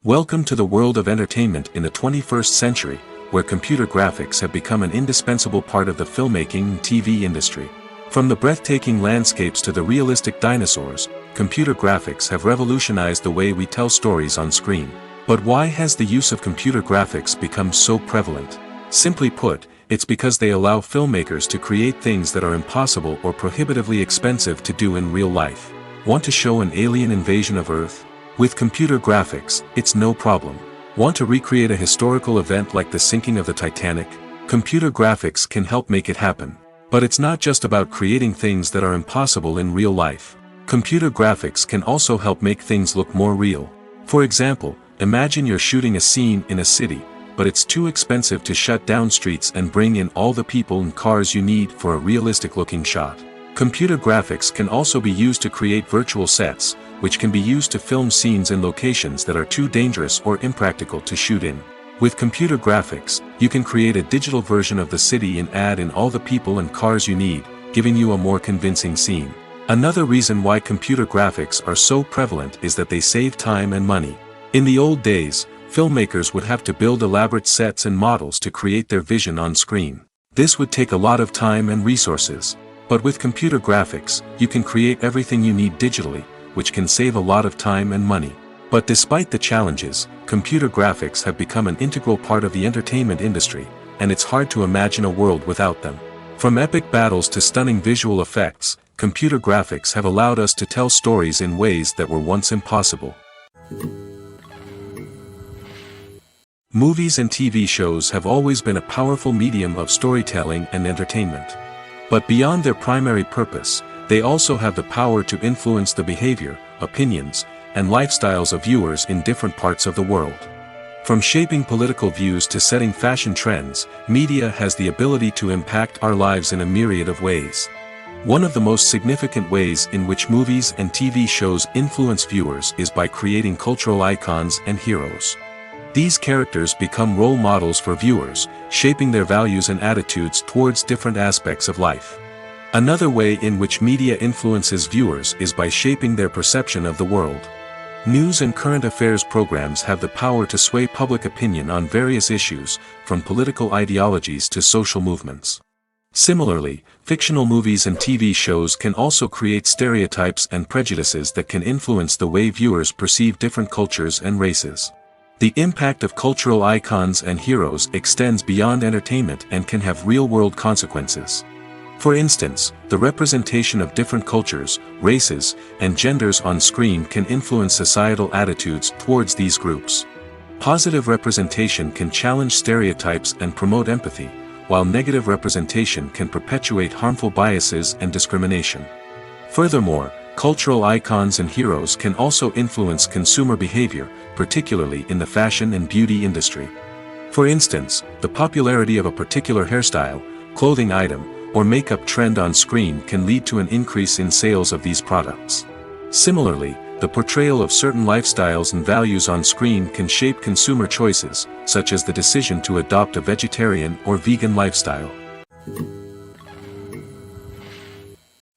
Welcome to the world of entertainment in the 21st century, where computer graphics have become an indispensable part of the filmmaking and TV industry. From the breathtaking landscapes to the realistic dinosaurs, computer graphics have revolutionized the way we tell stories on screen. But why has the use of computer graphics become so prevalent? Simply put, it's because they allow filmmakers to create things that are impossible or prohibitively expensive to do in real life. Want to show an alien invasion of Earth? With computer graphics, it's no problem. Want to recreate a historical event like the sinking of the Titanic? Computer graphics can help make it happen. But it's not just about creating things that are impossible in real life. Computer graphics can also help make things look more real. For example, imagine you're shooting a scene in a city, but it's too expensive to shut down streets and bring in all the people and cars you need for a realistic-looking shot. Computer graphics can also be used to create virtual sets, which can be used to film scenes in locations that are too dangerous or impractical to shoot in. With computer graphics, you can create a digital version of the city and add in all the people and cars you need, giving you a more convincing scene. Another reason why computer graphics are so prevalent is that they save time and money. In the old days, filmmakers would have to build elaborate sets and models to create their vision on screen. This would take a lot of time and resources. But with computer graphics, you can create everything you need digitally, which can save a lot of time and money. But despite the challenges, computer graphics have become an integral part of the entertainment industry, and it's hard to imagine a world without them. From epic battles to stunning visual effects, computer graphics have allowed us to tell stories in ways that were once impossible. Movies and TV shows have always been a powerful medium of storytelling and entertainment. But beyond their primary purpose, they also have the power to influence the behavior, opinions, and lifestyles of viewers in different parts of the world. From shaping political views to setting fashion trends, media has the ability to impact our lives in a myriad of ways. One of the most significant ways in which movies and TV shows influence viewers is by creating cultural icons and heroes. These characters become role models for viewers, shaping their values and attitudes towards different aspects of life. Another way in which media influences viewers is by shaping their perception of the world. News and current affairs programs have the power to sway public opinion on various issues, from political ideologies to social movements. Similarly, fictional movies and TV shows can also create stereotypes and prejudices that can influence the way viewers perceive different cultures and races. The impact of cultural icons and heroes extends beyond entertainment and can have real-world consequences. For instance, the representation of different cultures, races, and genders on screen can influence societal attitudes towards these groups. Positive representation can challenge stereotypes and promote empathy, while negative representation can perpetuate harmful biases and discrimination. Furthermore, cultural icons and heroes can also influence consumer behavior, particularly in the fashion and beauty industry. For instance, the popularity of a particular hairstyle, clothing item, or makeup trend on screen can lead to an increase in sales of these products. Similarly, the portrayal of certain lifestyles and values on screen can shape consumer choices, such as the decision to adopt a vegetarian or vegan lifestyle.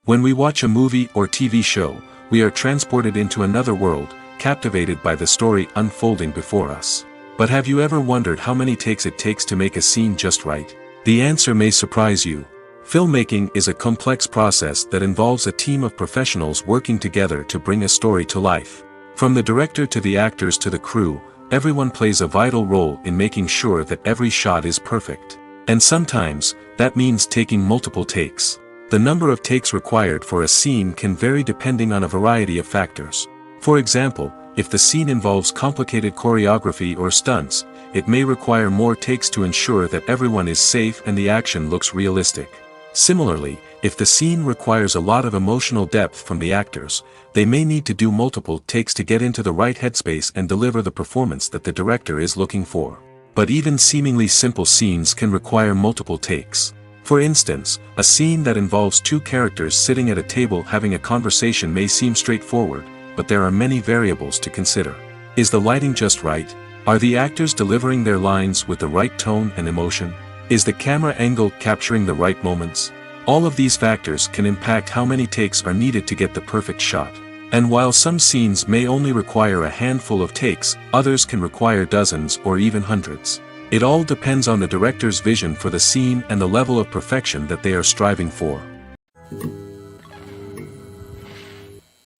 When we watch a movie or TV show, we are transported into another world, captivated by the story unfolding before us. But have you ever wondered how many takes it takes to make a scene just right? The answer may surprise you. Filmmaking is a complex process that involves a team of professionals working together to bring a story to life. From the director to the actors to the crew, everyone plays a vital role in making sure that every shot is perfect. And sometimes, that means taking multiple takes. The number of takes required for a scene can vary depending on a variety of factors. For example, if the scene involves complicated choreography or stunts, it may require more takes to ensure that everyone is safe and the action looks realistic. Similarly, if the scene requires a lot of emotional depth from the actors, they may need to do multiple takes to get into the right headspace and deliver the performance that the director is looking for. But even seemingly simple scenes can require multiple takes. For instance, a scene that involves two characters sitting at a table having a conversation may seem straightforward, but there are many variables to consider. Is the lighting just right? Are the actors delivering their lines with the right tone and emotion? Is the camera angle capturing the right moments? All of these factors can impact how many takes are needed to get the perfect shot. And while some scenes may only require a handful of takes, others can require dozens or even hundreds. It all depends on the director's vision for the scene and the level of perfection that they are striving for.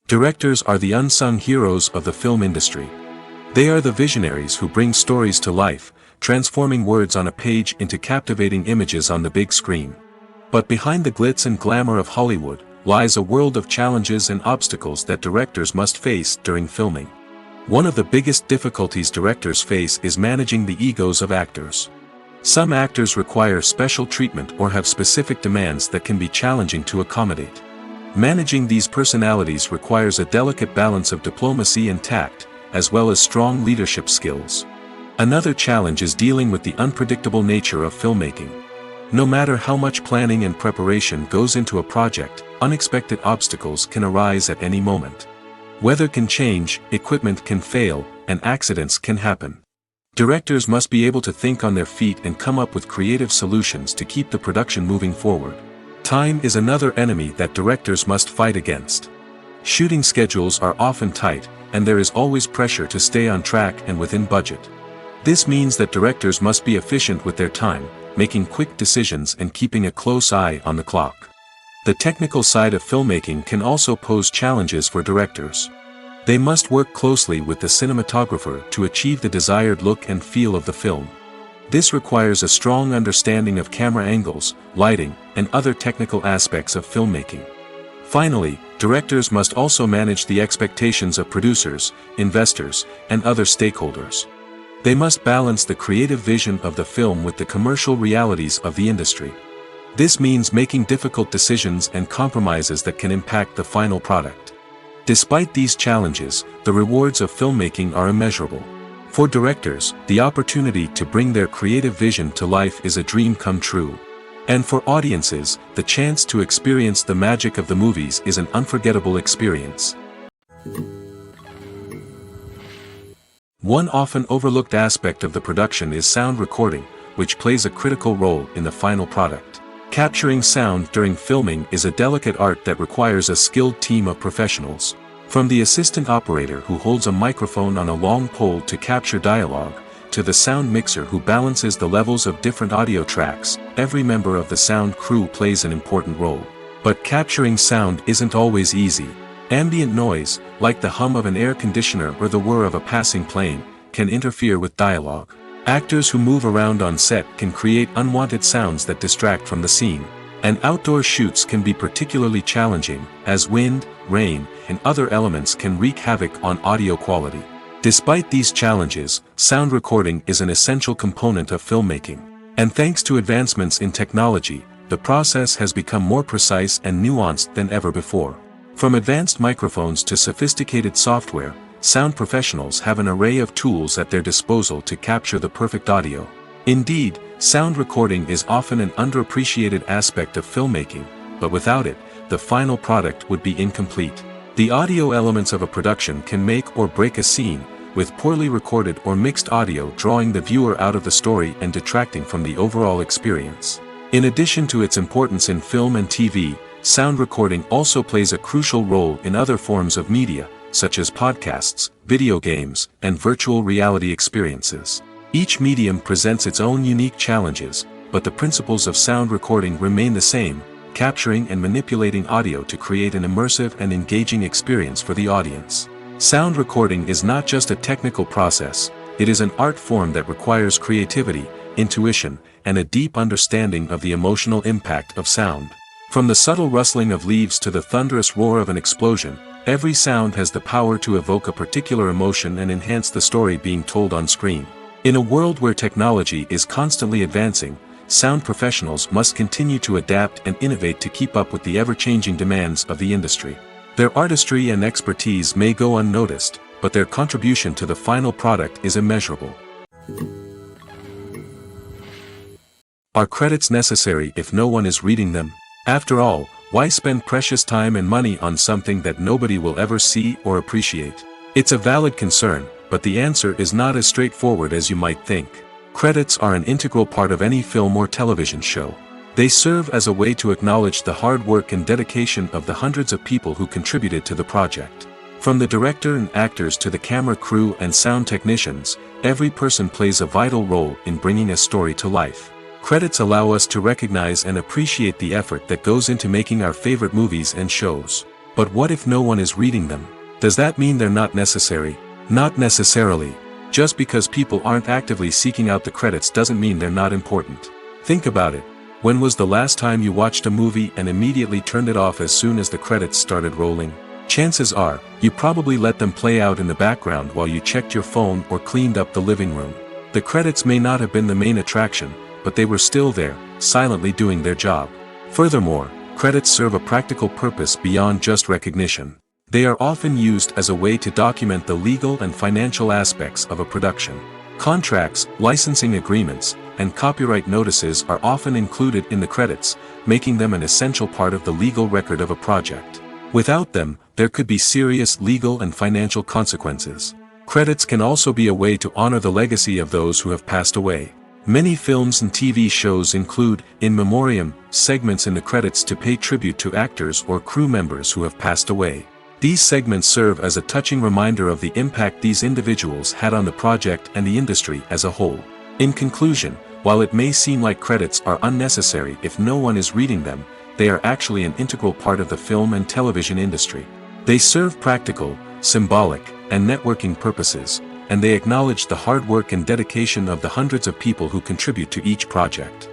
Directors are the unsung heroes of the film industry. They are the visionaries who bring stories to life, transforming words on a page into captivating images on the big screen. But behind the glitz and glamour of Hollywood, lies a world of challenges and obstacles that directors must face during filming. One of the biggest difficulties directors face is managing the egos of actors. Some actors require special treatment or have specific demands that can be challenging to accommodate. Managing these personalities requires a delicate balance of diplomacy and tact, as well as strong leadership skills. Another challenge is dealing with the unpredictable nature of filmmaking. No matter how much planning and preparation goes into a project, unexpected obstacles can arise at any moment. Weather can change, equipment can fail, and accidents can happen. Directors must be able to think on their feet and come up with creative solutions to keep the production moving forward. Time is another enemy that directors must fight against. Shooting schedules are often tight, and there is always pressure to stay on track and within budget. This means that directors must be efficient with their time, making quick decisions and keeping a close eye on the clock. The technical side of filmmaking can also pose challenges for directors. They must work closely with the cinematographer to achieve the desired look and feel of the film. This requires a strong understanding of camera angles, lighting, and other technical aspects of filmmaking. Finally, directors must also manage the expectations of producers, investors, and other stakeholders. They must balance the creative vision of the film with the commercial realities of the industry. This means making difficult decisions and compromises that can impact the final product. Despite these challenges, the rewards of filmmaking are immeasurable. For directors, the opportunity to bring their creative vision to life is a dream come true. And for audiences, the chance to experience the magic of the movies is an unforgettable experience. One often overlooked aspect of the production is sound recording, which plays a critical role in the final product. Capturing sound during filming is a delicate art that requires a skilled team of professionals. From the assistant operator who holds a microphone on a long pole to capture dialogue, to the sound mixer who balances the levels of different audio tracks, every member of the sound crew plays an important role. But capturing sound isn't always easy. Ambient noise, like the hum of an air conditioner or the whir of a passing plane, can interfere with dialogue. Actors who move around on set can create unwanted sounds that distract from the scene. And outdoor shoots can be particularly challenging, as wind, rain, and other elements can wreak havoc on audio quality. Despite these challenges, sound recording is an essential component of filmmaking. And thanks to advancements in technology, the process has become more precise and nuanced than ever before. From advanced microphones to sophisticated software, sound professionals have an array of tools at their disposal to capture the perfect audio. Indeed, sound recording is often an underappreciated aspect of filmmaking, but without it, the final product would be incomplete. The audio elements of a production can make or break a scene, with poorly recorded or mixed audio drawing the viewer out of the story and detracting from the overall experience. In addition to its importance in film and TV, sound recording also plays a crucial role in other forms of media, such as podcasts, video games, and virtual reality experiences. Each medium presents its own unique challenges, but the principles of sound recording remain the same, capturing and manipulating audio to create an immersive and engaging experience for the audience. Sound recording is not just a technical process, it is an art form that requires creativity, intuition, and a deep understanding of the emotional impact of sound. From the subtle rustling of leaves to the thunderous roar of an explosion, every sound has the power to evoke a particular emotion and enhance the story being told on screen. In a world where technology is constantly advancing, sound professionals must continue to adapt and innovate to keep up with the ever-changing demands of the industry. Their artistry and expertise may go unnoticed, but their contribution to the final product is immeasurable. Are credits necessary if no one is reading them? After all, why spend precious time and money on something that nobody will ever see or appreciate? It's a valid concern, but the answer is not as straightforward as you might think. Credits are an integral part of any film or television show. They serve as a way to acknowledge the hard work and dedication of the hundreds of people who contributed to the project. From the director and actors to the camera crew and sound technicians, every person plays a vital role in bringing a story to life. Credits allow us to recognize and appreciate the effort that goes into making our favorite movies and shows. But what if no one is reading them? Does that mean they're not necessary? Not necessarily. Just because people aren't actively seeking out the credits doesn't mean they're not important. Think about it. When was the last time you watched a movie and immediately turned it off as soon as the credits started rolling? Chances are, you probably let them play out in the background while you checked your phone or cleaned up the living room. The credits may not have been the main attraction, but they were still there, silently doing their job. Furthermore, credits serve a practical purpose beyond just recognition. They are often used as a way to document the legal and financial aspects of a production. Contracts, licensing agreements, and copyright notices are often included in the credits, making them an essential part of the legal record of a project. Without them, there could be serious legal and financial consequences. Credits can also be a way to honor the legacy of those who have passed away. Many films and TV shows include, in memoriam, segments in the credits to pay tribute to actors or crew members who have passed away. These segments serve as a touching reminder of the impact these individuals had on the project and the industry as a whole. In conclusion, while it may seem like credits are unnecessary if no one is reading them, they are actually an integral part of the film and television industry. They serve practical, symbolic, and networking purposes, and they acknowledge the hard work and dedication of the hundreds of people who contribute to each project.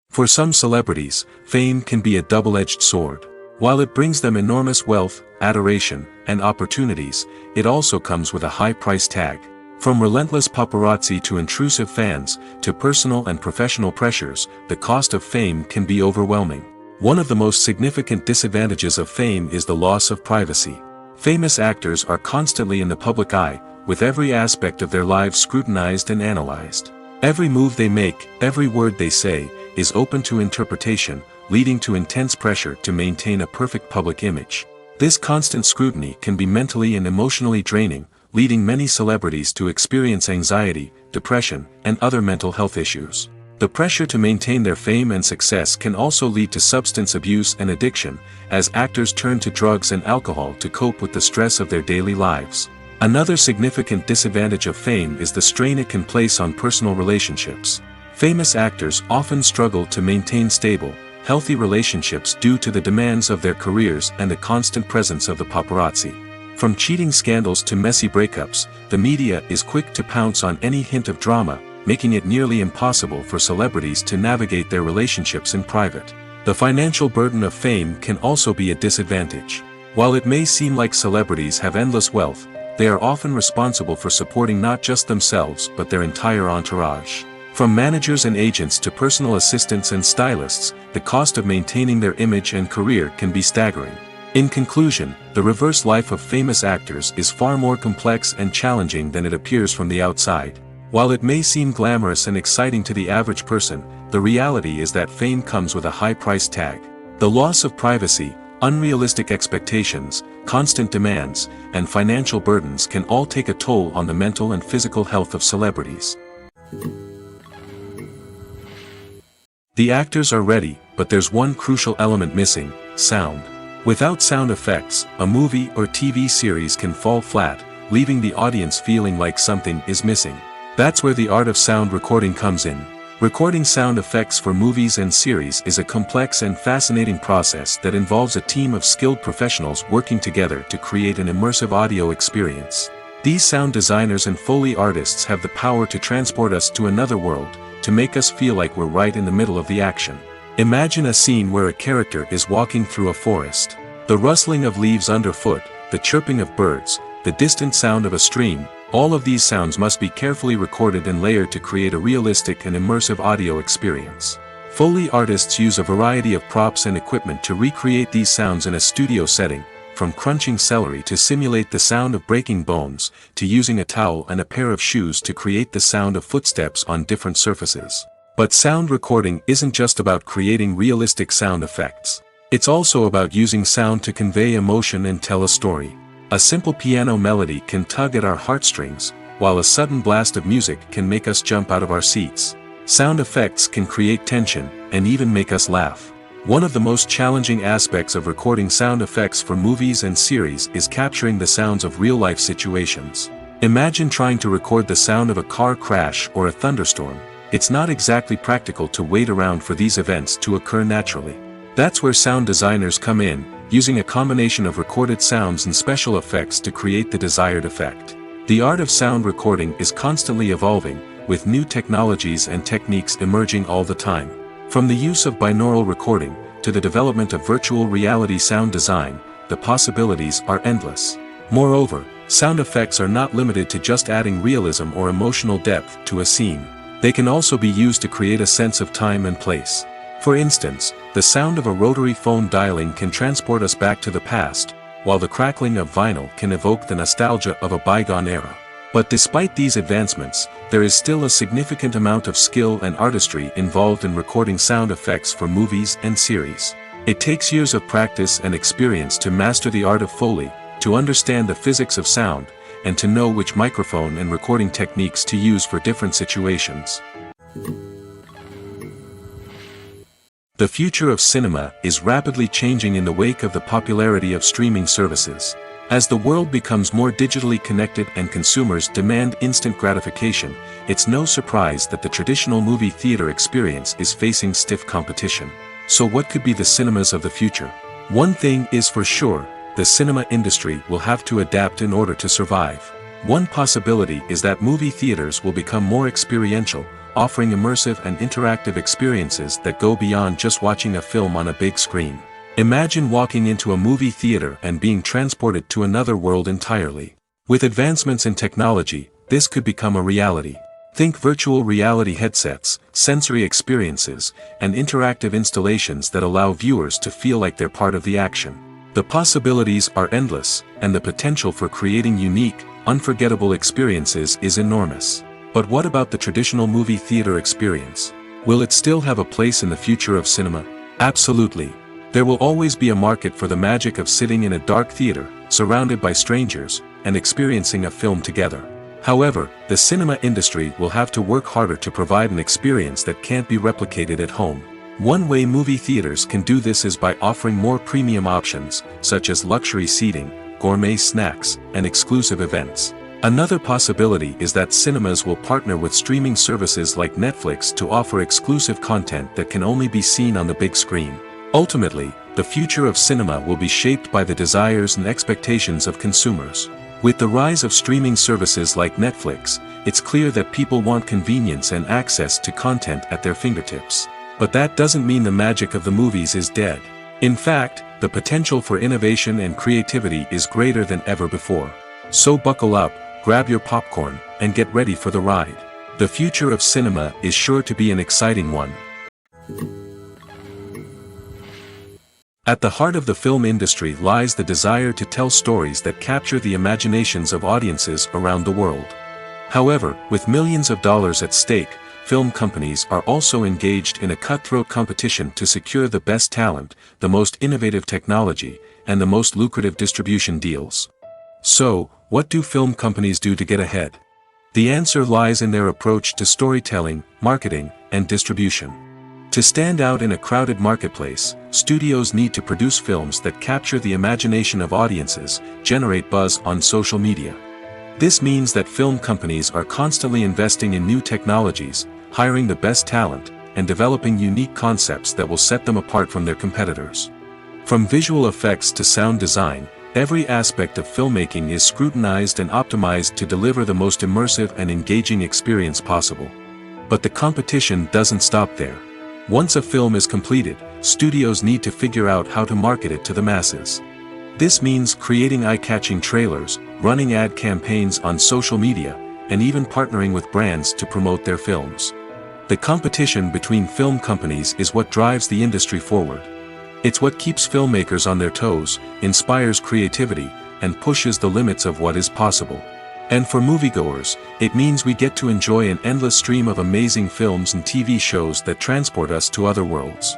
For some celebrities, fame can be a double-edged sword. While it brings them enormous wealth, adoration, and opportunities, it also comes with a high price tag. From relentless paparazzi to intrusive fans, to personal and professional pressures, the cost of fame can be overwhelming. One of the most significant disadvantages of fame is the loss of privacy. Famous actors are constantly in the public eye, with every aspect of their lives scrutinized and analyzed. Every move they make, every word they say, is open to interpretation, leading to intense pressure to maintain a perfect public image. This constant scrutiny can be mentally and emotionally draining, leading many celebrities to experience anxiety, depression, and other mental health issues. The pressure to maintain their fame and success can also lead to substance abuse and addiction, as actors turn to drugs and alcohol to cope with the stress of their daily lives. Another significant disadvantage of fame is the strain it can place on personal relationships. Famous actors often struggle to maintain stable, healthy relationships due to the demands of their careers and the constant presence of the paparazzi. From cheating scandals to messy breakups, the media is quick to pounce on any hint of drama, making it nearly impossible for celebrities to navigate their relationships in private. The financial burden of fame can also be a disadvantage. While it may seem like celebrities have endless wealth, they are often responsible for supporting not just themselves but their entire entourage. From managers and agents to personal assistants and stylists, the cost of maintaining their image and career can be staggering. In conclusion, the reverse life of famous actors is far more complex and challenging than it appears from the outside. While it may seem glamorous and exciting to the average person, the reality is that fame comes with a high price tag. The loss of privacy, unrealistic expectations, constant demands, and financial burdens can all take a toll on the mental and physical health of celebrities. The actors are ready, but there's one crucial element missing: sound. Without sound effects, a movie or TV series can fall flat, leaving the audience feeling like something is missing. That's where the art of sound recording comes in. Recording sound effects for movies and series is a complex and fascinating process that involves a team of skilled professionals working together to create an immersive audio experience. These sound designers and Foley artists have the power to transport us to another world, to make us feel like we're right in the middle of the action. Imagine a scene where a character is walking through a forest. The rustling of leaves underfoot, the chirping of birds, the distant sound of a stream, all of these sounds must be carefully recorded and layered to create a realistic and immersive audio experience. Foley artists use a variety of props and equipment to recreate these sounds in a studio setting, from crunching celery to simulate the sound of breaking bones, to using a towel and a pair of shoes to create the sound of footsteps on different surfaces. But sound recording isn't just about creating realistic sound effects. It's also about using sound to convey emotion and tell a story. A simple piano melody can tug at our heartstrings, while a sudden blast of music can make us jump out of our seats. Sound effects can create tension, and even make us laugh. One of the most challenging aspects of recording sound effects for movies and series is capturing the sounds of real-life situations. Imagine trying to record the sound of a car crash or a thunderstorm. It's not exactly practical to wait around for these events to occur naturally. That's where sound designers come in, using a combination of recorded sounds and special effects to create the desired effect. The art of sound recording is constantly evolving, with new technologies and techniques emerging all the time. From the use of binaural recording, to the development of virtual reality sound design, the possibilities are endless. Moreover, sound effects are not limited to just adding realism or emotional depth to a scene. They can also be used to create a sense of time and place. For instance, the sound of a rotary phone dialing can transport us back to the past, while the crackling of vinyl can evoke the nostalgia of a bygone era. But despite these advancements, there is still a significant amount of skill and artistry involved in recording sound effects for movies and series. It takes years of practice and experience to master the art of Foley, to understand the physics of sound, and to know which microphone and recording techniques to use for different situations. The future of cinema is rapidly changing in the wake of the popularity of streaming services. As the world becomes more digitally connected and consumers demand instant gratification, it's no surprise that the traditional movie theater experience is facing stiff competition. So what could be the cinemas of the future? One thing is for sure, the cinema industry will have to adapt in order to survive. One possibility is that movie theaters will become more experiential, offering immersive and interactive experiences that go beyond just watching a film on a big screen. Imagine walking into a movie theater and being transported to another world entirely. With advancements in technology, this could become a reality. Think virtual reality headsets, sensory experiences, and interactive installations that allow viewers to feel like they're part of the action. The possibilities are endless, and the potential for creating unique, unforgettable experiences is enormous. But what about the traditional movie theater experience? Will it still have a place in the future of cinema? Absolutely. There will always be a market for the magic of sitting in a dark theater, surrounded by strangers, and experiencing a film together. However, the cinema industry will have to work harder to provide an experience that can't be replicated at home. One way movie theaters can do this is by offering more premium options, such as luxury seating, gourmet snacks, and exclusive events. Another possibility is that cinemas will partner with streaming services like Netflix to offer exclusive content that can only be seen on the big screen. Ultimately, the future of cinema will be shaped by the desires and expectations of consumers. With the rise of streaming services like Netflix, it's clear that people want convenience and access to content at their fingertips. But that doesn't mean the magic of the movies is dead. In fact, the potential for innovation and creativity is greater than ever before. So buckle up, grab your popcorn, and get ready for the ride. The future of cinema is sure to be an exciting one. At the heart of the film industry lies the desire to tell stories that capture the imaginations of audiences around the world. However, with millions of dollars at stake, film companies are also engaged in a cutthroat competition to secure the best talent, the most innovative technology, and the most lucrative distribution deals. So, what do film companies do to get ahead? The answer lies in their approach to storytelling, marketing, and distribution. To stand out in a crowded marketplace, studios need to produce films that capture the imagination of audiences, generate buzz on social media. This means that film companies are constantly investing in new technologies, hiring the best talent, and developing unique concepts that will set them apart from their competitors. From visual effects to sound design, every aspect of filmmaking is scrutinized and optimized to deliver the most immersive and engaging experience possible. But the competition doesn't stop there. Once a film is completed, studios need to figure out how to market it to the masses. This means creating eye-catching trailers, running ad campaigns on social media, and even partnering with brands to promote their films. The competition between film companies is what drives the industry forward. It's what keeps filmmakers on their toes, inspires creativity, and pushes the limits of what is possible. And for moviegoers, it means we get to enjoy an endless stream of amazing films and TV shows that transport us to other worlds.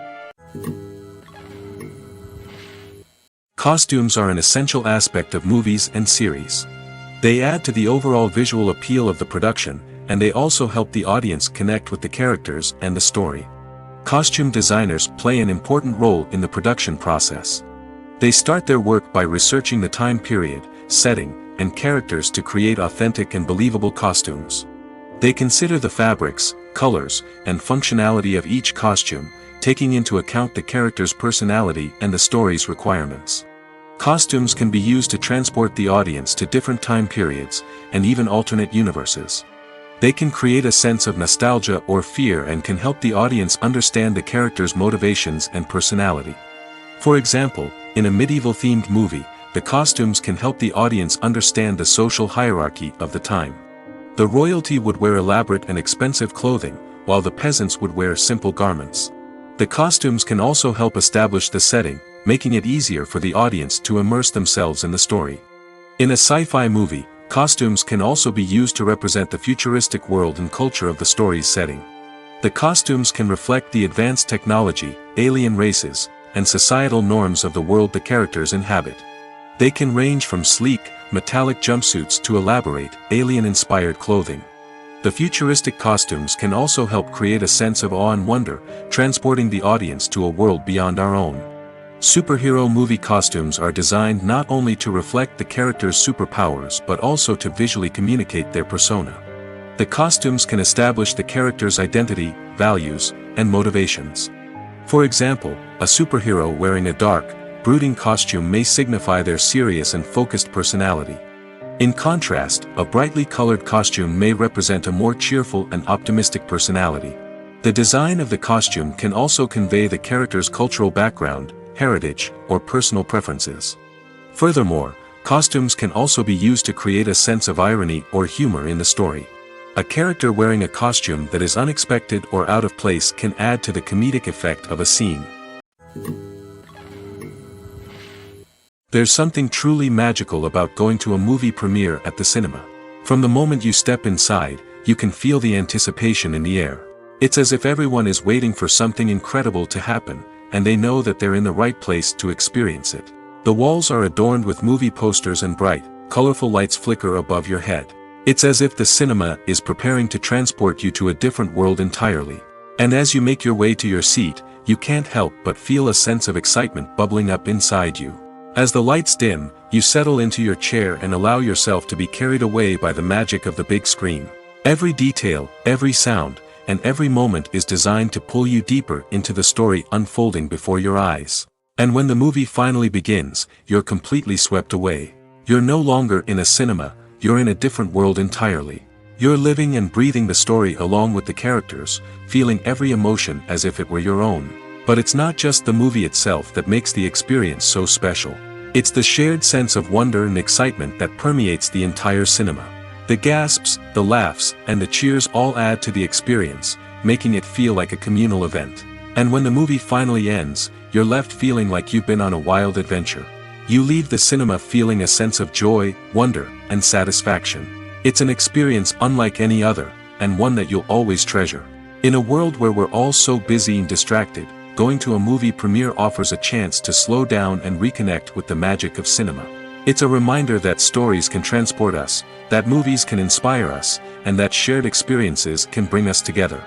Costumes are an essential aspect of movies and series. They add to the overall visual appeal of the production, and they also help the audience connect with the characters and the story. Costume designers play an important role in the production process. They start their work by researching the time period, setting, and characters to create authentic and believable costumes. They consider the fabrics, colors, and functionality of each costume, taking into account the character's personality and the story's requirements. Costumes can be used to transport the audience to different time periods, and even alternate universes. They can create a sense of nostalgia or fear and can help the audience understand the character's motivations and personality. For example, in a medieval-themed movie, the costumes can help the audience understand the social hierarchy of the time. The royalty would wear elaborate and expensive clothing, while the peasants would wear simple garments. The costumes can also help establish the setting, making it easier for the audience to immerse themselves in the story. In a sci-fi movie, costumes can also be used to represent the futuristic world and culture of the story's setting. The costumes can reflect the advanced technology, alien races, and societal norms of the world the characters inhabit. They can range from sleek, metallic jumpsuits to elaborate, alien-inspired clothing. The futuristic costumes can also help create a sense of awe and wonder, transporting the audience to a world beyond our own. Superhero movie costumes are designed not only to reflect the character's superpowers but also to visually communicate their persona. The costumes can establish the character's identity, values, and motivations. For example, a superhero wearing a dark, brooding costume may signify their serious and focused personality. In contrast, a brightly colored costume may represent a more cheerful and optimistic personality. The design of the costume can also convey the character's cultural background, heritage, or personal preferences. Furthermore, costumes can also be used to create a sense of irony or humor in the story. A character wearing a costume that is unexpected or out of place can add to the comedic effect of a scene. There's something truly magical about going to a movie premiere at the cinema. From the moment you step inside, you can feel the anticipation in the air. It's as if everyone is waiting for something incredible to happen, and they know that they're in the right place to experience it. The walls are adorned with movie posters and bright, colorful lights flicker above your head. It's as if the cinema is preparing to transport you to a different world entirely. And as you make your way to your seat, you can't help but feel a sense of excitement bubbling up inside you. As the lights dim, you settle into your chair and allow yourself to be carried away by the magic of the big screen. Every detail, every sound, and every moment is designed to pull you deeper into the story unfolding before your eyes. And when the movie finally begins, you're completely swept away. You're no longer in a cinema, you're in a different world entirely. You're living and breathing the story along with the characters, feeling every emotion as if it were your own. But it's not just the movie itself that makes the experience so special. It's the shared sense of wonder and excitement that permeates the entire cinema. The gasps, the laughs, and the cheers all add to the experience, making it feel like a communal event. And when the movie finally ends, you're left feeling like you've been on a wild adventure. You leave the cinema feeling a sense of joy, wonder, and satisfaction. It's an experience unlike any other, and one that you'll always treasure. In a world where we're all so busy and distracted, going to a movie premiere offers a chance to slow down and reconnect with the magic of cinema. It's a reminder that stories can transport us, that movies can inspire us, and that shared experiences can bring us together.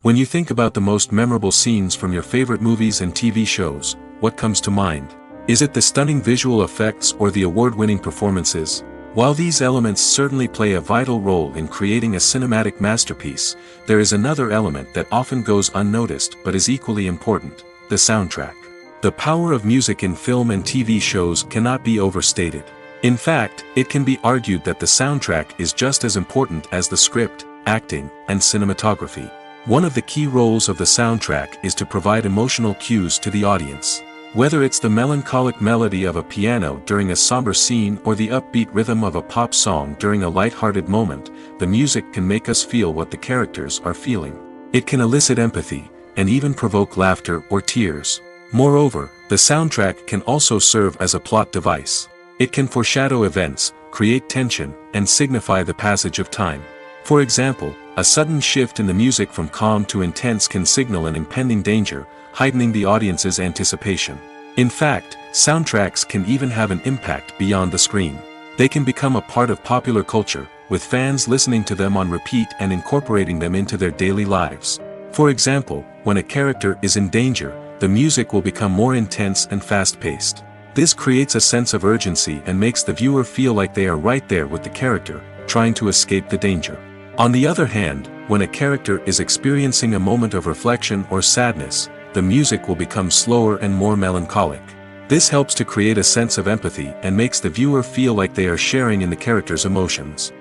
When you think about the most memorable scenes from your favorite movies and TV shows, what comes to mind? Is it the stunning visual effects or the award-winning performances? While these elements certainly play a vital role in creating a cinematic masterpiece, there is another element that often goes unnoticed but is equally important: the soundtrack. The power of music in film and TV shows cannot be overstated. In fact, it can be argued that the soundtrack is just as important as the script, acting, and cinematography. One of the key roles of the soundtrack is to provide emotional cues to the audience. Whether it's the melancholic melody of a piano during a somber scene or the upbeat rhythm of a pop song during a light-hearted moment, the music can make us feel what the characters are feeling. It can elicit empathy, and even provoke laughter or tears. Moreover, the soundtrack can also serve as a plot device. It can foreshadow events, create tension, and signify the passage of time. For example, a sudden shift in the music from calm to intense can signal an impending danger, heightening the audience's anticipation. In fact, soundtracks can even have an impact beyond the screen. They can become a part of popular culture, with fans listening to them on repeat and incorporating them into their daily lives. For example, when a character is in danger, the music will become more intense and fast-paced. This creates a sense of urgency and makes the viewer feel like they are right there with the character, trying to escape the danger. On the other hand, when a character is experiencing a moment of reflection or sadness, the music will become slower and more melancholic. This helps to create a sense of empathy and makes the viewer feel like they are sharing in the character's emotions.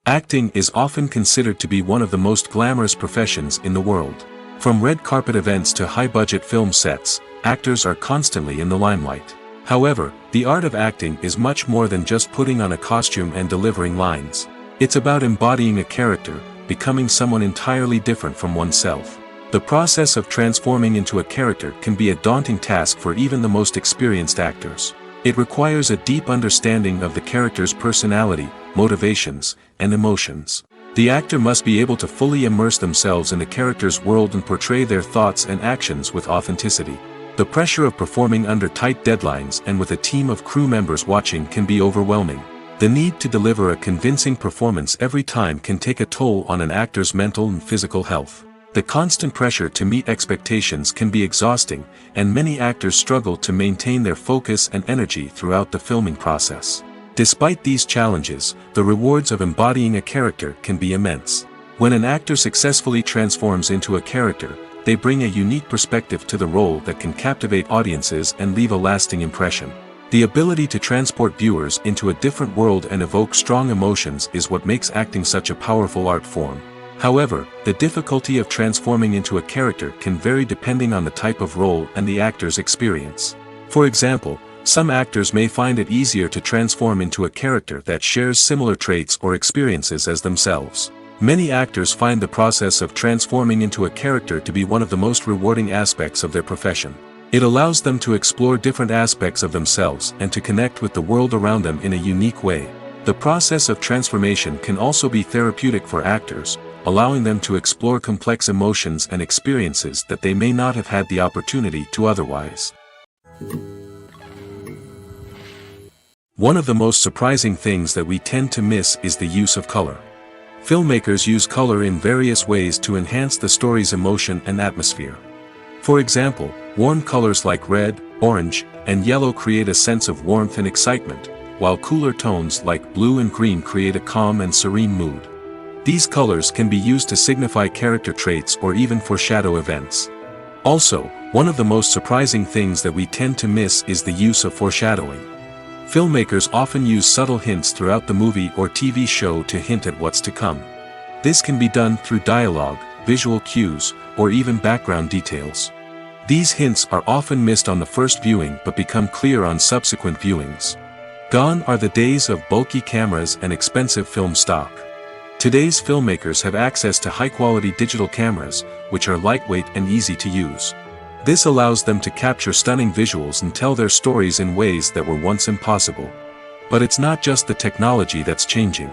Acting is often considered to be one of the most glamorous professions in the world. From red carpet events to high-budget film sets, actors are constantly in the limelight. However, the art of acting is much more than just putting on a costume and delivering lines. It's about embodying a character, becoming someone entirely different from oneself. The process of transforming into a character can be a daunting task for even the most experienced actors. It requires a deep understanding of the character's personality, motivations, and emotions. The actor must be able to fully immerse themselves in the character's world and portray their thoughts and actions with authenticity. The pressure of performing under tight deadlines and with a team of crew members watching can be overwhelming. The need to deliver a convincing performance every time can take a toll on an actor's mental and physical health. The constant pressure to meet expectations can be exhausting, and many actors struggle to maintain their focus and energy throughout the filming process. Despite these challenges, the rewards of embodying a character can be immense. When an actor successfully transforms into a character, they bring a unique perspective to the role that can captivate audiences and leave a lasting impression. The ability to transport viewers into a different world and evoke strong emotions is what makes acting such a powerful art form. However, the difficulty of transforming into a character can vary depending on the type of role and the actor's experience. For example, some actors may find it easier to transform into a character that shares similar traits or experiences as themselves. Many actors find the process of transforming into a character to be one of the most rewarding aspects of their profession. It allows them to explore different aspects of themselves and to connect with the world around them in a unique way. The process of transformation can also be therapeutic for actors, allowing them to explore complex emotions and experiences that they may not have had the opportunity to otherwise. One of the most surprising things that we tend to miss is the use of color. Filmmakers use color in various ways to enhance the story's emotion and atmosphere. For example, warm colors like red, orange, and yellow create a sense of warmth and excitement, while cooler tones like blue and green create a calm and serene mood. These colors can be used to signify character traits or even foreshadow events. Also, one of the most surprising things that we tend to miss is the use of foreshadowing. Filmmakers often use subtle hints throughout the movie or TV show to hint at what's to come. This can be done through dialogue, visual cues, or even background details. These hints are often missed on the first viewing but become clear on subsequent viewings. Gone are the days of bulky cameras and expensive film stock. Today's filmmakers have access to high-quality digital cameras, which are lightweight and easy to use. This allows them to capture stunning visuals and tell their stories in ways that were once impossible. But it's not just the technology that's changing.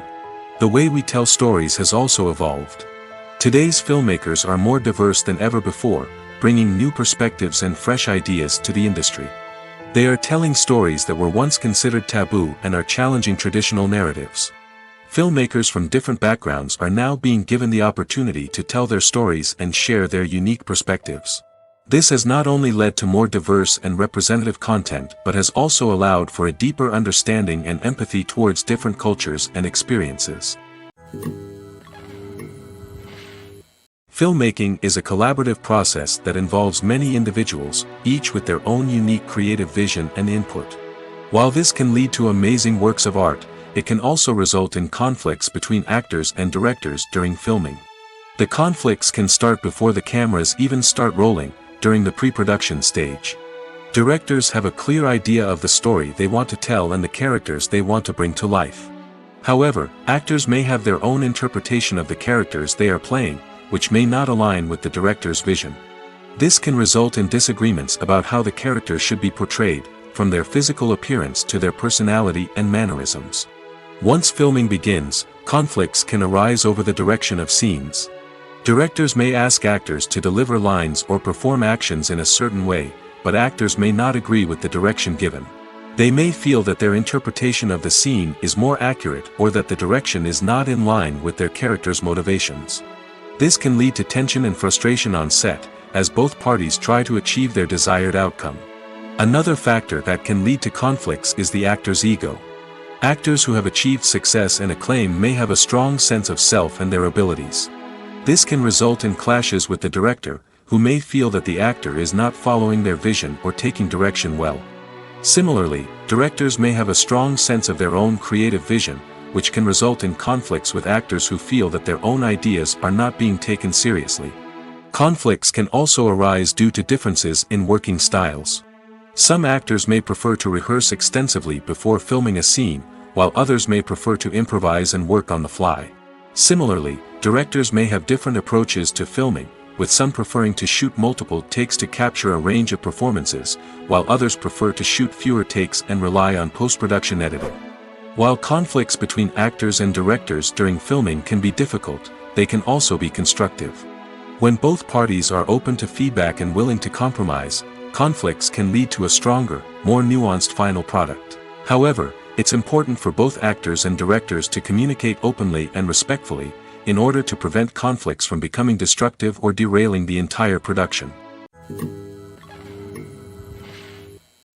The way we tell stories has also evolved. Today's filmmakers are more diverse than ever before, bringing new perspectives and fresh ideas to the industry. They are telling stories that were once considered taboo and are challenging traditional narratives. Filmmakers from different backgrounds are now being given the opportunity to tell their stories and share their unique perspectives. This has not only led to more diverse and representative content but has also allowed for a deeper understanding and empathy towards different cultures and experiences. Filmmaking is a collaborative process that involves many individuals, each with their own unique creative vision and input. While this can lead to amazing works of art, it can also result in conflicts between actors and directors during filming. The conflicts can start before the cameras even start rolling, during the pre-production stage. Directors have a clear idea of the story they want to tell and the characters they want to bring to life. However, actors may have their own interpretation of the characters they are playing, which may not align with the director's vision. This can result in disagreements about how the character should be portrayed, from their physical appearance to their personality and mannerisms. Once filming begins, conflicts can arise over the direction of scenes. Directors may ask actors to deliver lines or perform actions in a certain way, but actors may not agree with the direction given. They may feel that their interpretation of the scene is more accurate or that the direction is not in line with their character's motivations. This can lead to tension and frustration on set, as both parties try to achieve their desired outcome. Another factor that can lead to conflicts is the actor's ego. Actors who have achieved success and acclaim may have a strong sense of self and their abilities. This can result in clashes with the director, who may feel that the actor is not following their vision or taking direction well. Similarly, directors may have a strong sense of their own creative vision, which can result in conflicts with actors who feel that their own ideas are not being taken seriously. Conflicts can also arise due to differences in working styles. Some actors may prefer to rehearse extensively before filming a scene, while others may prefer to improvise and work on the fly. Similarly, directors may have different approaches to filming, with some preferring to shoot multiple takes to capture a range of performances, while others prefer to shoot fewer takes and rely on post-production editing. While conflicts between actors and directors during filming can be difficult, they can also be constructive. When both parties are open to feedback and willing to compromise, conflicts can lead to a stronger, more nuanced final product. However, it's important for both actors and directors to communicate openly and respectfully, in order to prevent conflicts from becoming destructive or derailing the entire production.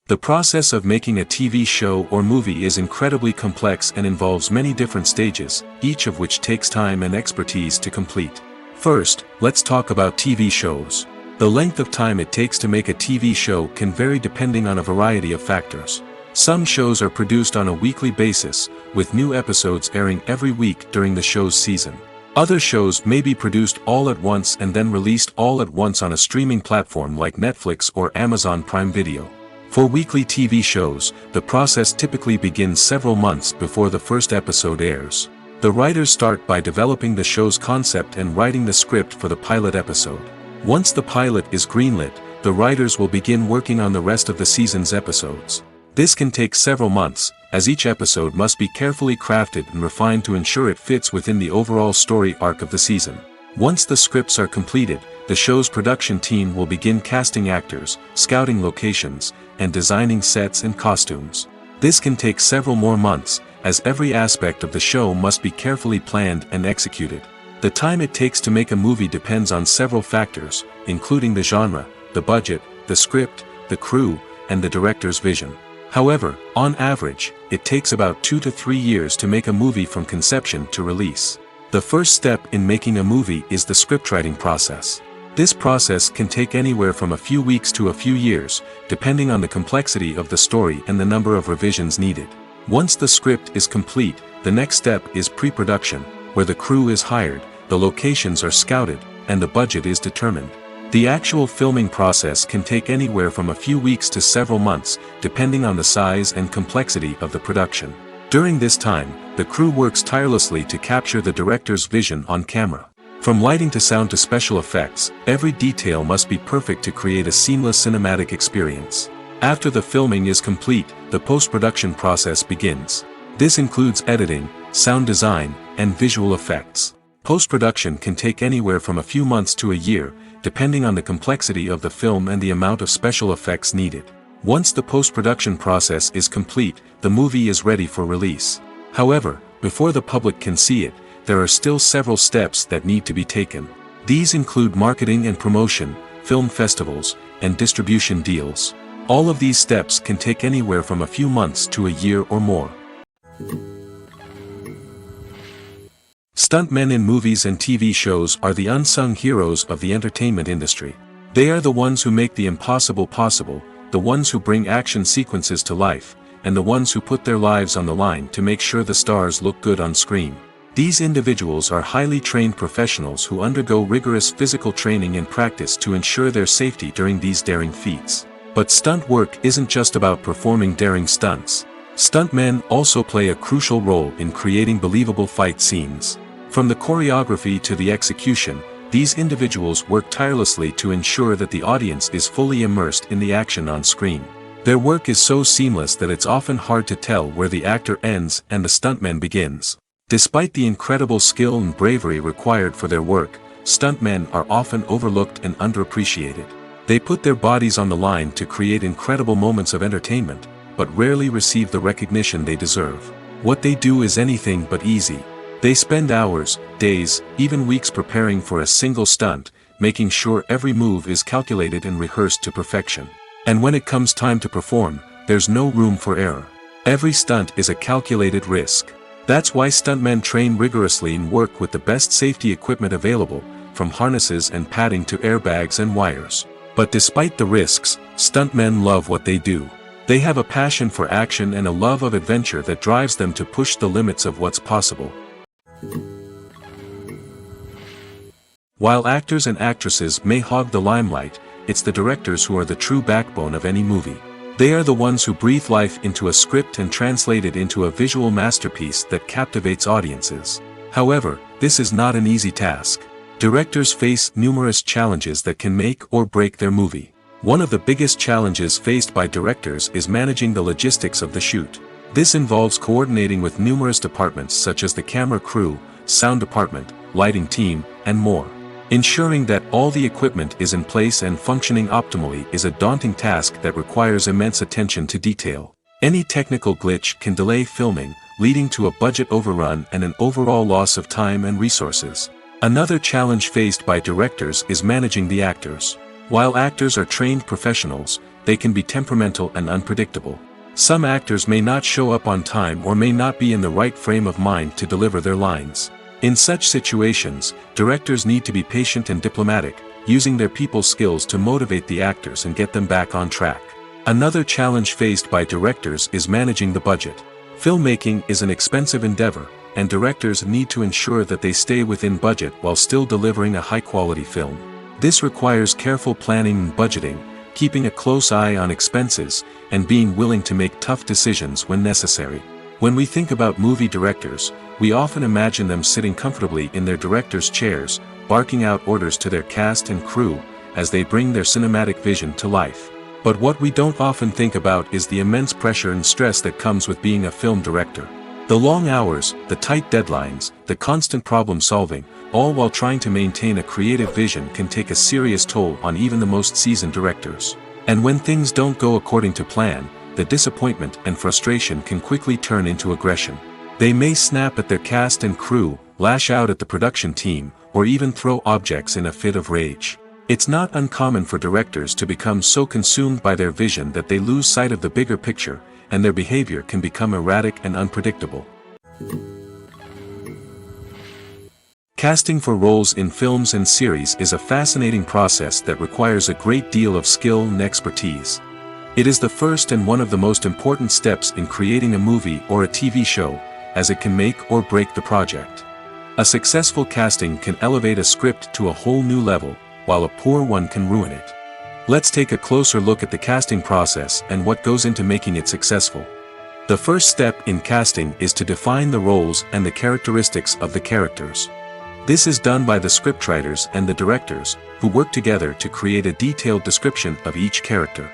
The process of making a TV show or movie is incredibly complex and involves many different stages, each of which takes time and expertise to complete. First, let's talk about TV shows. The length of time it takes to make a TV show can vary depending on a variety of factors. Some shows are produced on a weekly basis, with new episodes airing every week during the show's season. Other shows may be produced all at once and then released all at once on a streaming platform like Netflix or Amazon Prime Video. For weekly TV shows, the process typically begins several months before the first episode airs. The writers start by developing the show's concept and writing the script for the pilot episode. Once the pilot is greenlit, the writers will begin working on the rest of the season's episodes. This can take several months, as each episode must be carefully crafted and refined to ensure it fits within the overall story arc of the season. Once the scripts are completed, the show's production team will begin casting actors, scouting locations, and designing sets and costumes. This can take several more months, as every aspect of the show must be carefully planned and executed. The time it takes to make a movie depends on several factors, including the genre, the budget, the script, the crew, and the director's vision. However, on average, it takes about 2 to 3 years to make a movie from conception to release. The first step in making a movie is the scriptwriting process. This process can take anywhere from a few weeks to a few years, depending on the complexity of the story and the number of revisions needed. Once the script is complete, the next step is pre-production, where the crew is hired, the locations are scouted, and the budget is determined. The actual filming process can take anywhere from a few weeks to several months, depending on the size and complexity of the production. During this time, the crew works tirelessly to capture the director's vision on camera. From lighting to sound to special effects, every detail must be perfect to create a seamless cinematic experience. After the filming is complete, the post-production process begins. This includes editing, sound design, and visual effects. Post-production can take anywhere from a few months to a year, depending on the complexity of the film and the amount of special effects needed. Once the post-production process is complete, the movie is ready for release. However, before the public can see it, there are still several steps that need to be taken. These include marketing and promotion, film festivals, and distribution deals. All of these steps can take anywhere from a few months to a year or more. Stuntmen in movies and TV shows are the unsung heroes of the entertainment industry. They are the ones who make the impossible possible, the ones who bring action sequences to life, and the ones who put their lives on the line to make sure the stars look good on screen. These individuals are highly trained professionals who undergo rigorous physical training and practice to ensure their safety during these daring feats. But stunt work isn't just about performing daring stunts. Stuntmen also play a crucial role in creating believable fight scenes. From the choreography to the execution, these individuals work tirelessly to ensure that the audience is fully immersed in the action on screen. Their work is so seamless that it's often hard to tell where the actor ends and the stuntman begins. Despite the incredible skill and bravery required for their work, stuntmen are often overlooked and underappreciated. They put their bodies on the line to create incredible moments of entertainment, but rarely receive the recognition they deserve. What they do is anything but easy. They spend hours, days, even weeks preparing for a single stunt, making sure every move is calculated and rehearsed to perfection. And when it comes time to perform, there's no room for error. Every stunt is a calculated risk. That's why stuntmen train rigorously and work with the best safety equipment available, from harnesses and padding to airbags and wires. But despite the risks, stuntmen love what they do. They have a passion for action and a love of adventure that drives them to push the limits of what's possible. While actors and actresses may hog the limelight, it's the directors who are the true backbone of any movie. They are the ones who breathe life into a script and translate it into a visual masterpiece that captivates audiences. However, this is not an easy task. Directors face numerous challenges that can make or break their movie. One of the biggest challenges faced by directors is managing the logistics of the shoot. This involves coordinating with numerous departments such as the camera crew, sound department, lighting team, and more. Ensuring that all the equipment is in place and functioning optimally is a daunting task that requires immense attention to detail. Any technical glitch can delay filming, leading to a budget overrun and an overall loss of time and resources. Another challenge faced by directors is managing the actors. While actors are trained professionals, they can be temperamental and unpredictable. Some actors may not show up on time or may not be in the right frame of mind to deliver their lines. In such situations, directors need to be patient and diplomatic, using their people skills to motivate the actors and get them back on track. Another challenge faced by directors is managing the budget. Filmmaking is an expensive endeavor, and directors need to ensure that they stay within budget while still delivering a high-quality film. This requires careful planning and budgeting, keeping a close eye on expenses, and being willing to make tough decisions when necessary. When we think about movie directors, we often imagine them sitting comfortably in their director's chairs, barking out orders to their cast and crew, as they bring their cinematic vision to life. But what we don't often think about is the immense pressure and stress that comes with being a film director. The long hours, the tight deadlines, the constant problem solving, all while trying to maintain a creative vision can take a serious toll on even the most seasoned directors. And when things don't go according to plan, the disappointment and frustration can quickly turn into aggression. They may snap at their cast and crew, lash out at the production team, or even throw objects in a fit of rage. It's not uncommon for directors to become so consumed by their vision that they lose sight of the bigger picture, and their behavior can become erratic and unpredictable. Casting for roles in films and series is a fascinating process that requires a great deal of skill and expertise. It is the first and one of the most important steps in creating a movie or a TV show, as it can make or break the project. A successful casting can elevate a script to a whole new level, while a poor one can ruin it. Let's take a closer look at the casting process and what goes into making it successful. The first step in casting is to define the roles and the characteristics of the characters. This is done by the scriptwriters and the directors, who work together to create a detailed description of each character.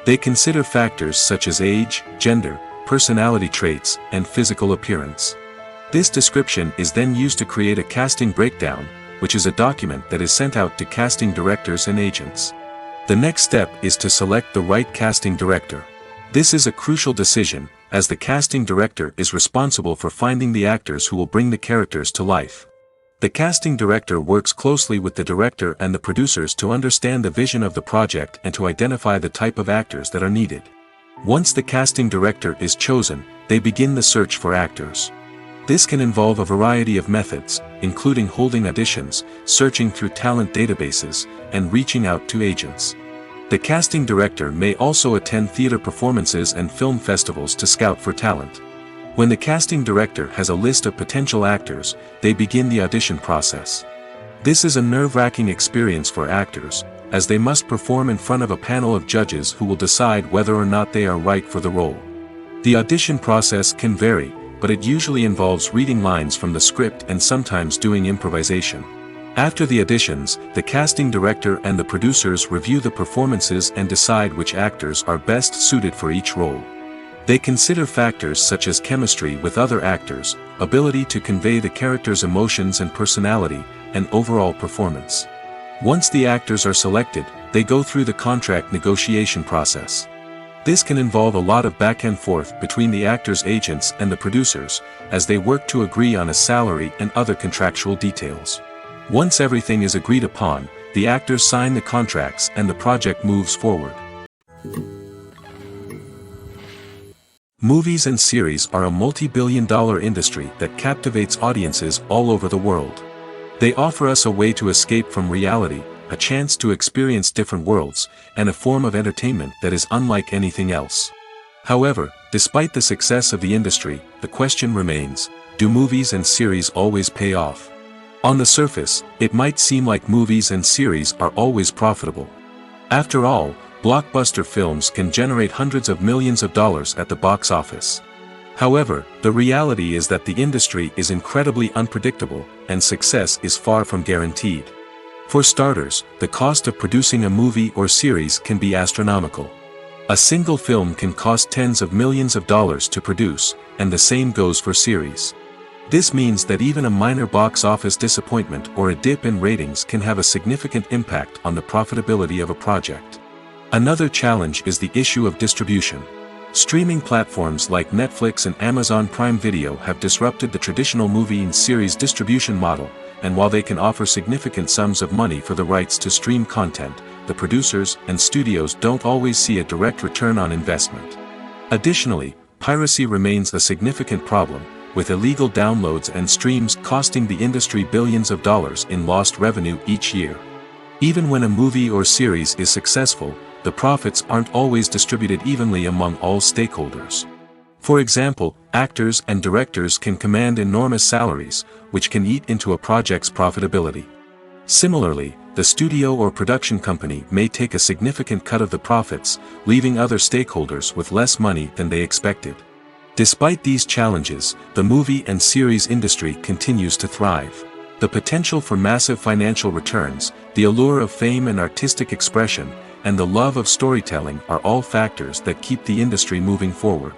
They consider factors such as age, gender, personality traits, and physical appearance. This description is then used to create a casting breakdown, which is a document that is sent out to casting directors and agents. The next step is to select the right casting director. This is a crucial decision, as the casting director is responsible for finding the actors who will bring the characters to life. The casting director works closely with the director and the producers to understand the vision of the project and to identify the type of actors that are needed. Once the casting director is chosen, they begin the search for actors. This can involve a variety of methods, including holding auditions, searching through talent databases, and reaching out to agents. The casting director may also attend theater performances and film festivals to scout for talent. When the casting director has a list of potential actors, they begin the audition process. This is a nerve-wracking experience for actors, as they must perform in front of a panel of judges who will decide whether or not they are right for the role. The audition process can vary, but it usually involves reading lines from the script and sometimes doing improvisation. After the auditions, the casting director and the producers review the performances and decide which actors are best suited for each role. They consider factors such as chemistry with other actors, ability to convey the character's emotions and personality, and overall performance. Once the actors are selected, they go through the contract negotiation process. This can involve a lot of back and forth between the actors' agents and the producers, as they work to agree on a salary and other contractual details. Once everything is agreed upon, the actors sign the contracts and the project moves forward. Movies and series are a multi-billion-dollar industry that captivates audiences all over the world. They offer us a way to escape from reality, a chance to experience different worlds, and a form of entertainment that is unlike anything else. However, despite the success of the industry, the question remains, do movies and series always pay off? On the surface, it might seem like movies and series are always profitable. After all, blockbuster films can generate hundreds of millions of dollars at the box office. However, the reality is that the industry is incredibly unpredictable, and success is far from guaranteed. For starters, the cost of producing a movie or series can be astronomical. A single film can cost tens of millions of dollars to produce, and the same goes for series. This means that even a minor box office disappointment or a dip in ratings can have a significant impact on the profitability of a project. Another challenge is the issue of distribution. Streaming platforms like Netflix and Amazon Prime Video have disrupted the traditional movie and series distribution model, and while they can offer significant sums of money for the rights to stream content, the producers and studios don't always see a direct return on investment. Additionally, piracy remains a significant problem, with illegal downloads and streams costing the industry billions of dollars in lost revenue each year. Even when a movie or series is successful, the profits aren't always distributed evenly among all stakeholders. For example, actors and directors can command enormous salaries, which can eat into a project's profitability. Similarly, the studio or production company may take a significant cut of the profits, leaving other stakeholders with less money than they expected. Despite these challenges, the movie and series industry continues to thrive. The potential for massive financial returns, the allure of fame and artistic expression, and the love of storytelling are all factors that keep the industry moving forward.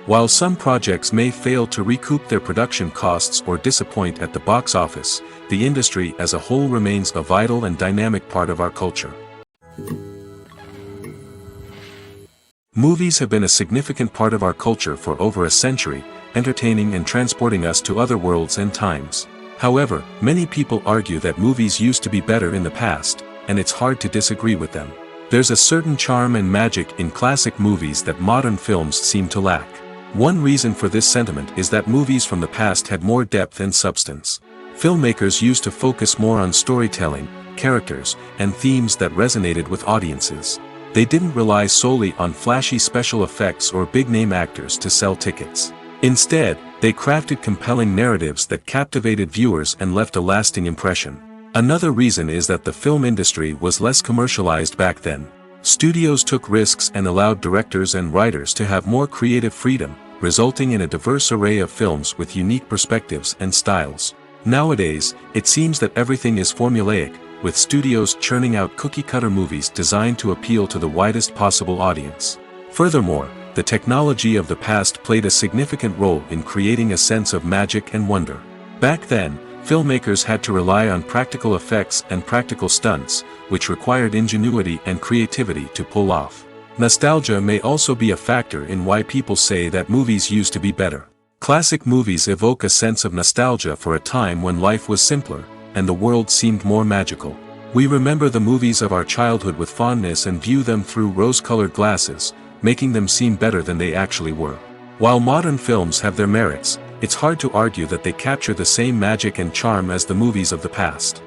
While some projects may fail to recoup their production costs or disappoint at the box office, the industry as a whole remains a vital and dynamic part of our culture. Movies have been a significant part of our culture for over a century, entertaining and transporting us to other worlds and times. However, many people argue that movies used to be better in the past, and it's hard to disagree with them. There's a certain charm and magic in classic movies that modern films seem to lack. One reason for this sentiment is that movies from the past had more depth and substance. Filmmakers used to focus more on storytelling, characters, and themes that resonated with audiences. They didn't rely solely on flashy special effects or big-name actors to sell tickets. Instead, they crafted compelling narratives that captivated viewers and left a lasting impression. Another reason is that the film industry was less commercialized back then. Studios took risks and allowed directors and writers to have more creative freedom, resulting in a diverse array of films with unique perspectives and styles. Nowadays, it seems that everything is formulaic, with studios churning out cookie-cutter movies designed to appeal to the widest possible audience. Furthermore, the technology of the past played a significant role in creating a sense of magic and wonder. Back then, filmmakers had to rely on practical effects and practical stunts, which required ingenuity and creativity to pull off. Nostalgia may also be a factor in why people say that movies used to be better. Classic movies evoke a sense of nostalgia for a time when life was simpler, and the world seemed more magical. We remember the movies of our childhood with fondness and view them through rose-colored glasses, making them seem better than they actually were. While modern films have their merits, it's hard to argue that they capture the same magic and charm as the movies of the past.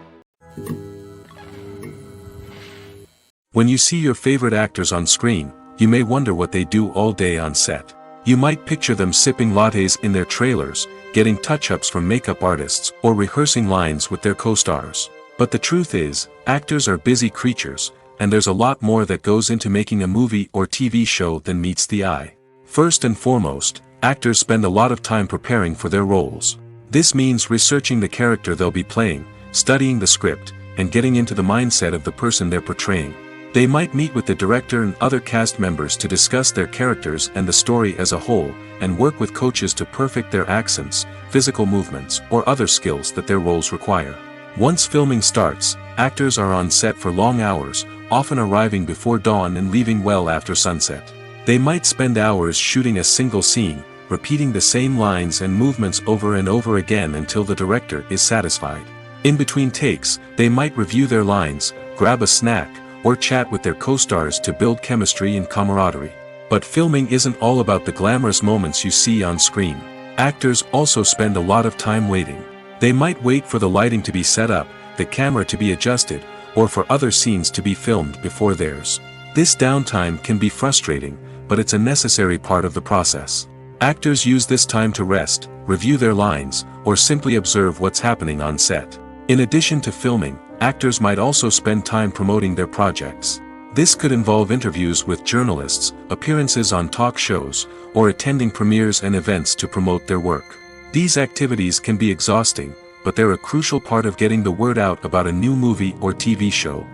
When you see your favorite actors on screen, you may wonder what they do all day on set. You might picture them sipping lattes in their trailers, getting touch-ups from makeup artists, or rehearsing lines with their co-stars. But the truth is, actors are busy creatures, and there's a lot more that goes into making a movie or TV show than meets the eye. First and foremost, actors spend a lot of time preparing for their roles. This means researching the character they'll be playing, studying the script, and getting into the mindset of the person they're portraying. They might meet with the director and other cast members to discuss their characters and the story as a whole, and work with coaches to perfect their accents, physical movements, or other skills that their roles require. Once filming starts, actors are on set for long hours, often arriving before dawn and leaving well after sunset. They might spend hours shooting a single scene, repeating the same lines and movements over and over again until the director is satisfied. In between takes, they might review their lines, grab a snack, or chat with their co-stars to build chemistry and camaraderie. But filming isn't all about the glamorous moments you see on screen. Actors also spend a lot of time waiting. They might wait for the lighting to be set up, the camera to be adjusted, or for other scenes to be filmed before theirs. This downtime can be frustrating, but it's a necessary part of the process. Actors use this time to rest, review their lines, or simply observe what's happening on set. In addition to filming, actors might also spend time promoting their projects. This could involve interviews with journalists, appearances on talk shows, or attending premieres and events to promote their work. These activities can be exhausting, but they're a crucial part of getting the word out about a new movie or TV show.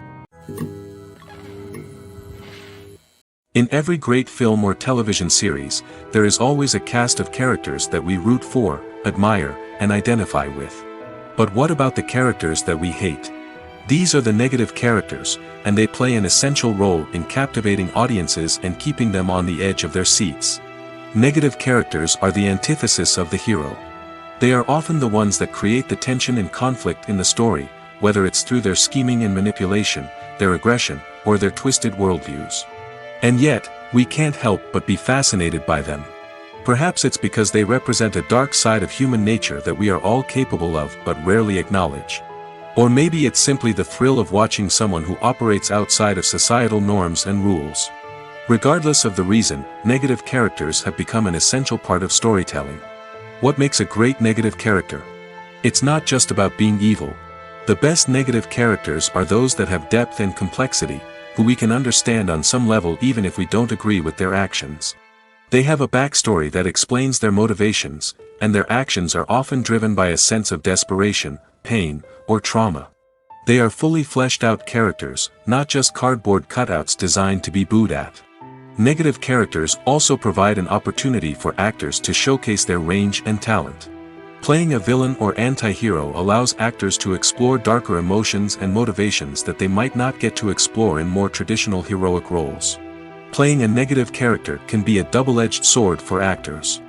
In every great film or television series, there is always a cast of characters that we root for, admire, and identify with. But what about the characters that we hate? These are the negative characters, and they play an essential role in captivating audiences and keeping them on the edge of their seats. Negative characters are the antithesis of the hero. They are often the ones that create the tension and conflict in the story, whether it's through their scheming and manipulation, their aggression, or their twisted worldviews. And yet, we can't help but be fascinated by them. Perhaps it's because they represent a dark side of human nature that we are all capable of but rarely acknowledge. Or maybe it's simply the thrill of watching someone who operates outside of societal norms and rules. Regardless of the reason, negative characters have become an essential part of storytelling. What makes a great negative character? It's not just about being evil. The best negative characters are those that have depth and complexity, who we can understand on some level even if we don't agree with their actions. They have a backstory that explains their motivations, and their actions are often driven by a sense of desperation, pain, or trauma. They are fully fleshed out characters, not just cardboard cutouts designed to be booed at. Negative characters also provide an opportunity for actors to showcase their range and talent. Playing a villain or anti-hero allows actors to explore darker emotions and motivations that they might not get to explore in more traditional heroic roles. Playing a negative character can be a double-edged sword for actors.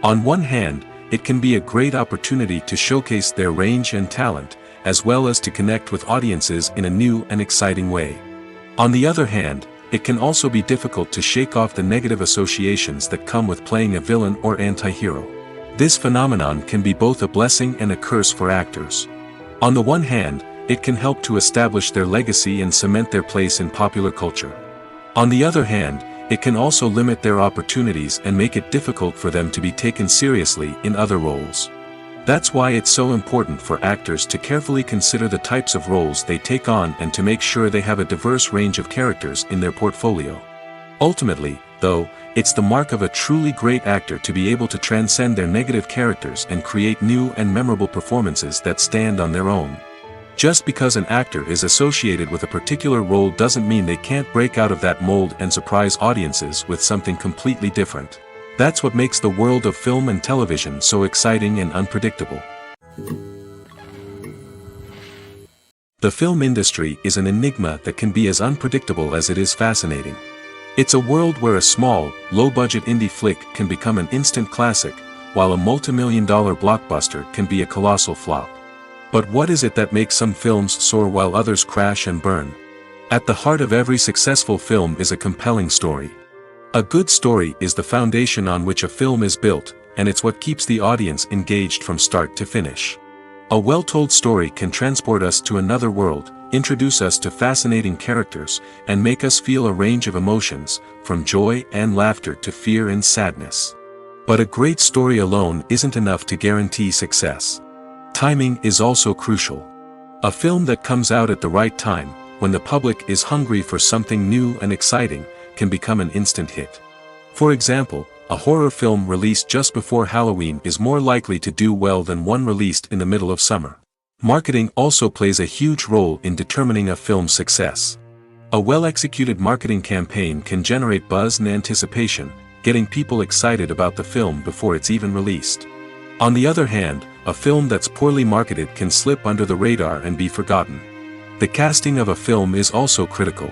On one hand, it can be a great opportunity to showcase their range and talent, as well as to connect with audiences in a new and exciting way. On the other hand, it can also be difficult to shake off the negative associations that come with playing a villain or anti-hero. This phenomenon can be both a blessing and a curse for actors. On the one hand, it can help to establish their legacy and cement their place in popular culture. On the other hand, it can also limit their opportunities and make it difficult for them to be taken seriously in other roles. That's why it's so important for actors to carefully consider the types of roles they take on and to make sure they have a diverse range of characters in their portfolio. Ultimately, though, it's the mark of a truly great actor to be able to transcend their negative characters and create new and memorable performances that stand on their own. Just because an actor is associated with a particular role doesn't mean they can't break out of that mold and surprise audiences with something completely different. That's what makes the world of film and television so exciting and unpredictable. The film industry is an enigma that can be as unpredictable as it is fascinating. It's a world where a small, low-budget indie flick can become an instant classic, while a multi-million-dollar blockbuster can be a colossal flop. But what is it that makes some films soar while others crash and burn? At the heart of every successful film is a compelling story. A good story is the foundation on which a film is built, and it's what keeps the audience engaged from start to finish. A well-told story can transport us to another world, introduce us to fascinating characters, and make us feel a range of emotions, from joy and laughter to fear and sadness. But a great story alone isn't enough to guarantee success. Timing is also crucial. A film that comes out at the right time, when the public is hungry for something new and exciting, can become an instant hit. For example, a horror film released just before Halloween is more likely to do well than one released in the middle of summer. Marketing also plays a huge role in determining a film's success. A well-executed marketing campaign can generate buzz and anticipation, getting people excited about the film before it's even released. On the other hand, a film that's poorly marketed can slip under the radar and be forgotten. The casting of a film is also critical.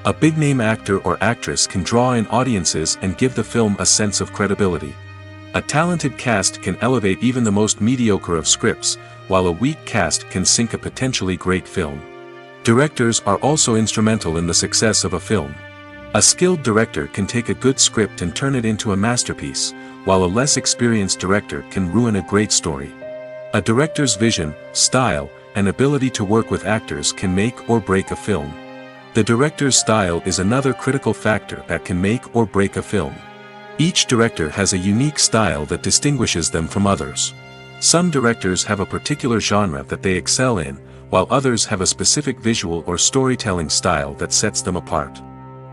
A big-name actor or actress can draw in audiences and give the film a sense of credibility. A talented cast can elevate even the most mediocre of scripts, while a weak cast can sink a potentially great film. Directors are also instrumental in the success of a film. A skilled director can take a good script and turn it into a masterpiece, while a less experienced director can ruin a great story. A director's vision, style, and ability to work with actors can make or break a film. The director's style is another critical factor that can make or break a film. Each director has a unique style that distinguishes them from others. Some directors have a particular genre that they excel in, while others have a specific visual or storytelling style that sets them apart.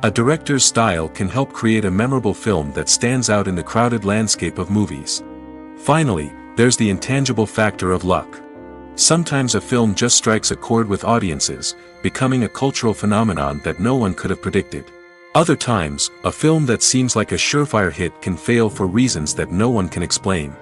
A director's style can help create a memorable film that stands out in the crowded landscape of movies. Finally, there's the intangible factor of luck. Sometimes a film just strikes a chord with audiences, becoming a cultural phenomenon that no one could have predicted. Other times, a film that seems like a surefire hit can fail for reasons that no one can explain.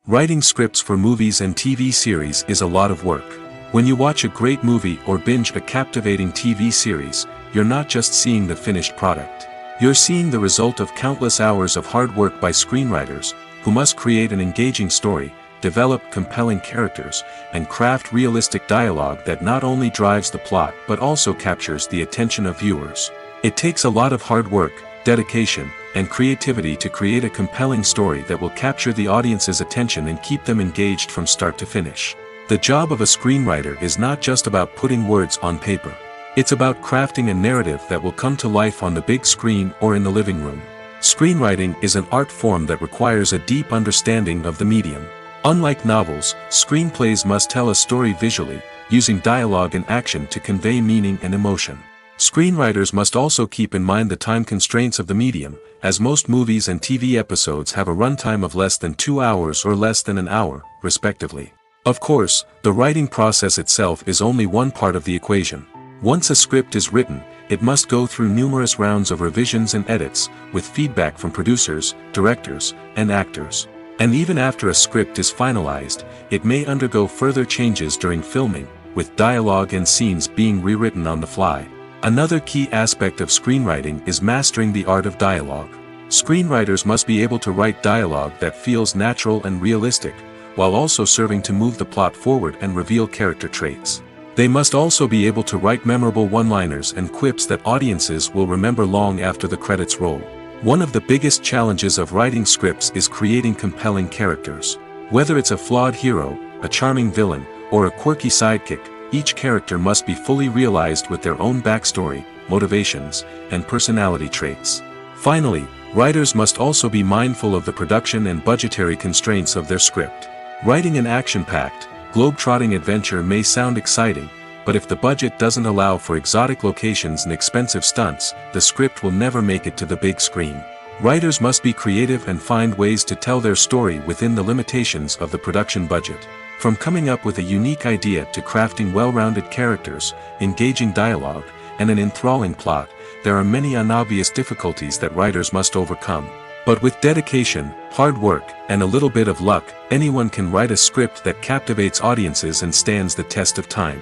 Writing scripts for movies and TV series is a lot of work. When you watch a great movie or binge a captivating TV series, you're not just seeing the finished product. You're seeing the result of countless hours of hard work by screenwriters, who must create an engaging story, develop compelling characters, and craft realistic dialogue that not only drives the plot but also captures the attention of viewers. It takes a lot of hard work, dedication, and creativity to create a compelling story that will capture the audience's attention and keep them engaged from start to finish. The job of a screenwriter is not just about putting words on paper. It's about crafting a narrative that will come to life on the big screen or in the living room. Screenwriting is an art form that requires a deep understanding of the medium. Unlike novels, screenplays must tell a story visually, using dialogue and action to convey meaning and emotion. Screenwriters must also keep in mind the time constraints of the medium, as most movies and TV episodes have a runtime of less than 2 hours or less than an hour, respectively. Of course, the writing process itself is only one part of the equation. Once a script is written, it must go through numerous rounds of revisions and edits, with feedback from producers, directors, and actors. And even after a script is finalized, it may undergo further changes during filming, with dialogue and scenes being rewritten on the fly. Another key aspect of screenwriting is mastering the art of dialogue. Screenwriters must be able to write dialogue that feels natural and realistic, while also serving to move the plot forward and reveal character traits. They must also be able to write memorable one-liners and quips that audiences will remember long after the credits roll. One of the biggest challenges of writing scripts is creating compelling characters. Whether it's a flawed hero, a charming villain, or a quirky sidekick, each character must be fully realized with their own backstory, motivations, and personality traits. Finally, writers must also be mindful of the production and budgetary constraints of their script. Writing an action-packed, globe-trotting adventure may sound exciting, but if the budget doesn't allow for exotic locations and expensive stunts, the script will never make it to the big screen. Writers must be creative and find ways to tell their story within the limitations of the production budget. From coming up with a unique idea to crafting well-rounded characters, engaging dialogue, and an enthralling plot, there are many unobvious difficulties that writers must overcome. But with dedication, hard work, and a little bit of luck, anyone can write a script that captivates audiences and stands the test of time.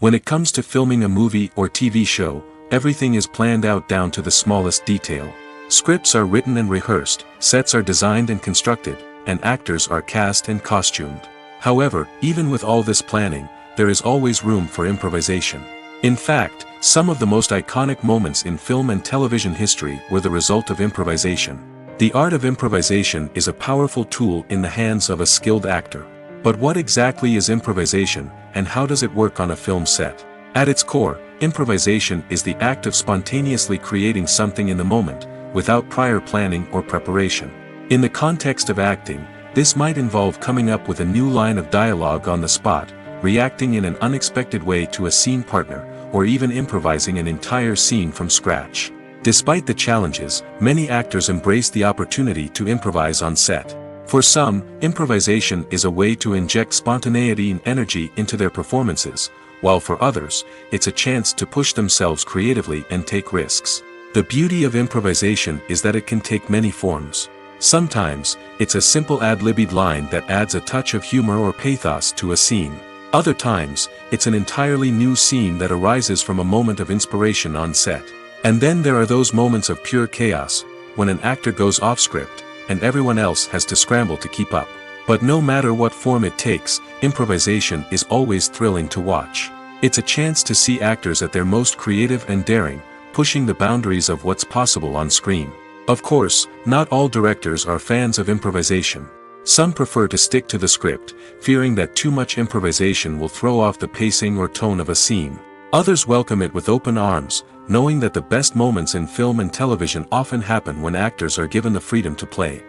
When it comes to filming a movie or TV show, everything is planned out down to the smallest detail. Scripts are written and rehearsed, sets are designed and constructed, and actors are cast and costumed. However, even with all this planning, there is always room for improvisation. In fact, some of the most iconic moments in film and television history were the result of improvisation. The art of improvisation is a powerful tool in the hands of a skilled actor. But what exactly is improvisation, and how does it work on a film set? At its core, improvisation is the act of spontaneously creating something in the moment, without prior planning or preparation. In the context of acting, this might involve coming up with a new line of dialogue on the spot, reacting in an unexpected way to a scene partner, or even improvising an entire scene from scratch. Despite the challenges, many actors embrace the opportunity to improvise on set. For some, improvisation is a way to inject spontaneity and energy into their performances, while for others, it's a chance to push themselves creatively and take risks. The beauty of improvisation is that it can take many forms. Sometimes, it's a simple ad-libbed line that adds a touch of humor or pathos to a scene. Other times, it's an entirely new scene that arises from a moment of inspiration on set. And then there are those moments of pure chaos, when an actor goes off script, and everyone else has to scramble to keep up. But no matter what form it takes, improvisation is always thrilling to watch. It's a chance to see actors at their most creative and daring, pushing the boundaries of what's possible on screen. Of course, not all directors are fans of improvisation. Some prefer to stick to the script, fearing that too much improvisation will throw off the pacing or tone of a scene. Others welcome it with open arms, knowing that the best moments in film and television often happen when actors are given the freedom to play.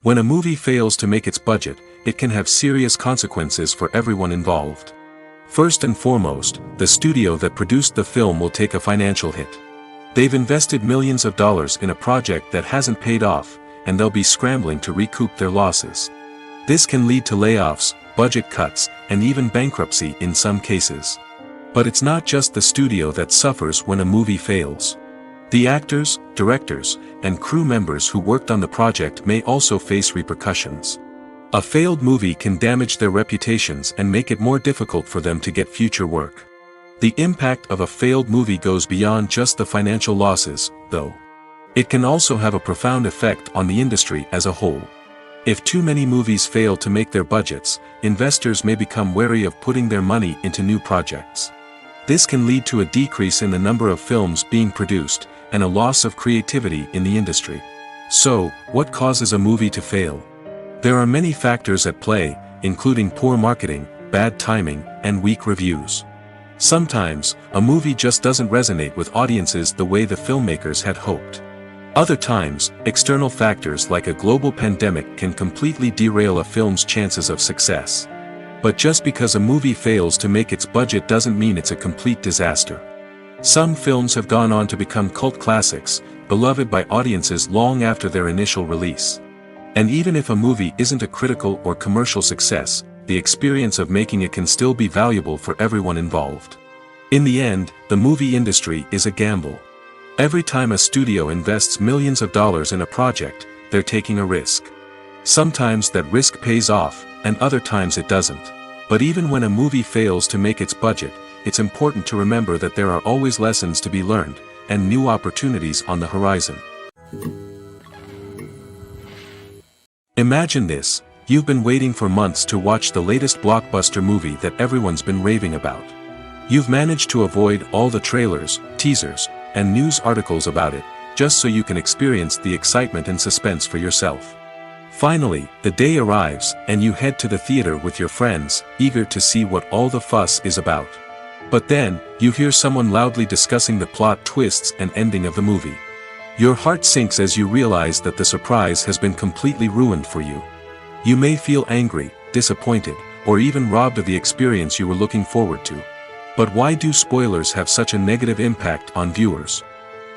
When a movie fails to make its budget, it can have serious consequences for everyone involved. First and foremost, the studio that produced the film will take a financial hit. They've invested millions of dollars in a project that hasn't paid off, and they'll be scrambling to recoup their losses. This can lead to layoffs, budget cuts, and even bankruptcy in some cases. But it's not just the studio that suffers when a movie fails. The actors, directors, and crew members who worked on the project may also face repercussions. A failed movie can damage their reputations and make it more difficult for them to get future work. The impact of a failed movie goes beyond just the financial losses, though. It can also have a profound effect on the industry as a whole. If too many movies fail to make their budgets, investors may become wary of putting their money into new projects. This can lead to a decrease in the number of films being produced, and a loss of creativity in the industry. So, what causes a movie to fail? There are many factors at play, including poor marketing, bad timing, and weak reviews. Sometimes, a movie just doesn't resonate with audiences the way the filmmakers had hoped. Other times, external factors like a global pandemic can completely derail a film's chances of success. But just because a movie fails to make its budget doesn't mean it's a complete disaster. Some films have gone on to become cult classics, beloved by audiences long after their initial release. And even if a movie isn't a critical or commercial success, the experience of making it can still be valuable for everyone involved. In the end, the movie industry is a gamble. Every time a studio invests millions of dollars in a project, they're taking a risk. Sometimes that risk pays off, and other times it doesn't. But even when a movie fails to make its budget, it's important to remember that there are always lessons to be learned, and new opportunities on the horizon. Imagine this: you've been waiting for months to watch the latest blockbuster movie that everyone's been raving about. You've managed to avoid all the trailers, teasers, and news articles about it, just so you can experience the excitement and suspense for yourself. Finally, the day arrives, and you head to the theater with your friends, eager to see what all the fuss is about. But then, you hear someone loudly discussing the plot twists and ending of the movie. Your heart sinks as you realize that the surprise has been completely ruined for you. You may feel angry, disappointed, or even robbed of the experience you were looking forward to. But why do spoilers have such a negative impact on viewers?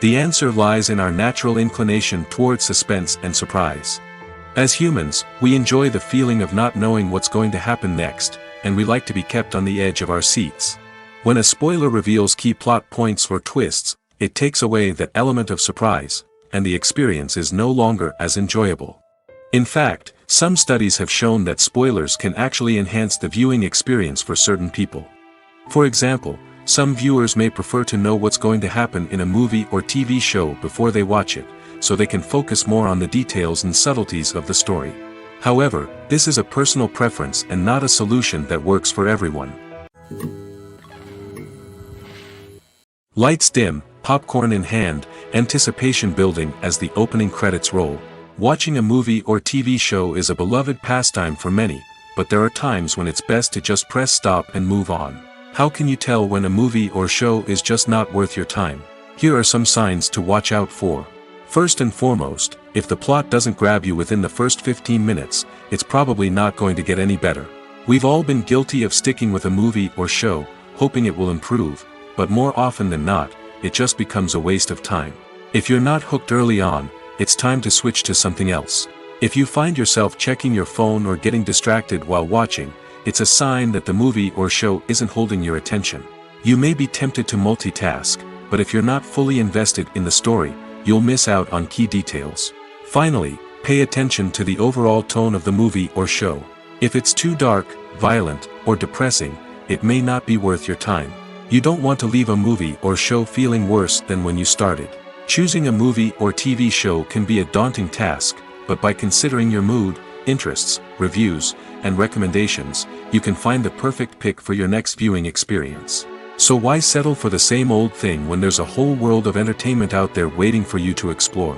The answer lies in our natural inclination towards suspense and surprise. As humans, we enjoy the feeling of not knowing what's going to happen next, and we like to be kept on the edge of our seats. When a spoiler reveals key plot points or twists, it takes away that element of surprise, and the experience is no longer as enjoyable. In fact, Some studies have shown that spoilers can actually enhance the viewing experience for certain people. For example, some viewers may prefer to know what's going to happen in a movie or TV show before they watch it, so they can focus more on the details and subtleties of the story. However, this is a personal preference and not a solution that works for everyone. Lights dim, popcorn in hand, anticipation building as the opening credits roll. Watching a movie or TV show is a beloved pastime for many, but there are times when it's best to just press stop and move on. How can you tell when a movie or show is just not worth your time? Here are some signs to watch out for. First and foremost, if the plot doesn't grab you within the first 15 minutes, it's probably not going to get any better. We've all been guilty of sticking with a movie or show, hoping it will improve, but more often than not, it just becomes a waste of time. If you're not hooked early on, it's time to switch to something else. If you find yourself checking your phone or getting distracted while watching, it's a sign that the movie or show isn't holding your attention. You may be tempted to multitask, but if you're not fully invested in the story, you'll miss out on key details. Finally, pay attention to the overall tone of the movie or show. If it's too dark, violent, or depressing, it may not be worth your time. You don't want to leave a movie or show feeling worse than when you started. Choosing a movie or TV show can be a daunting task, but by considering your mood, interests, reviews, and recommendations, you can find the perfect pick for your next viewing experience. So why settle for the same old thing when there's a whole world of entertainment out there waiting for you to explore?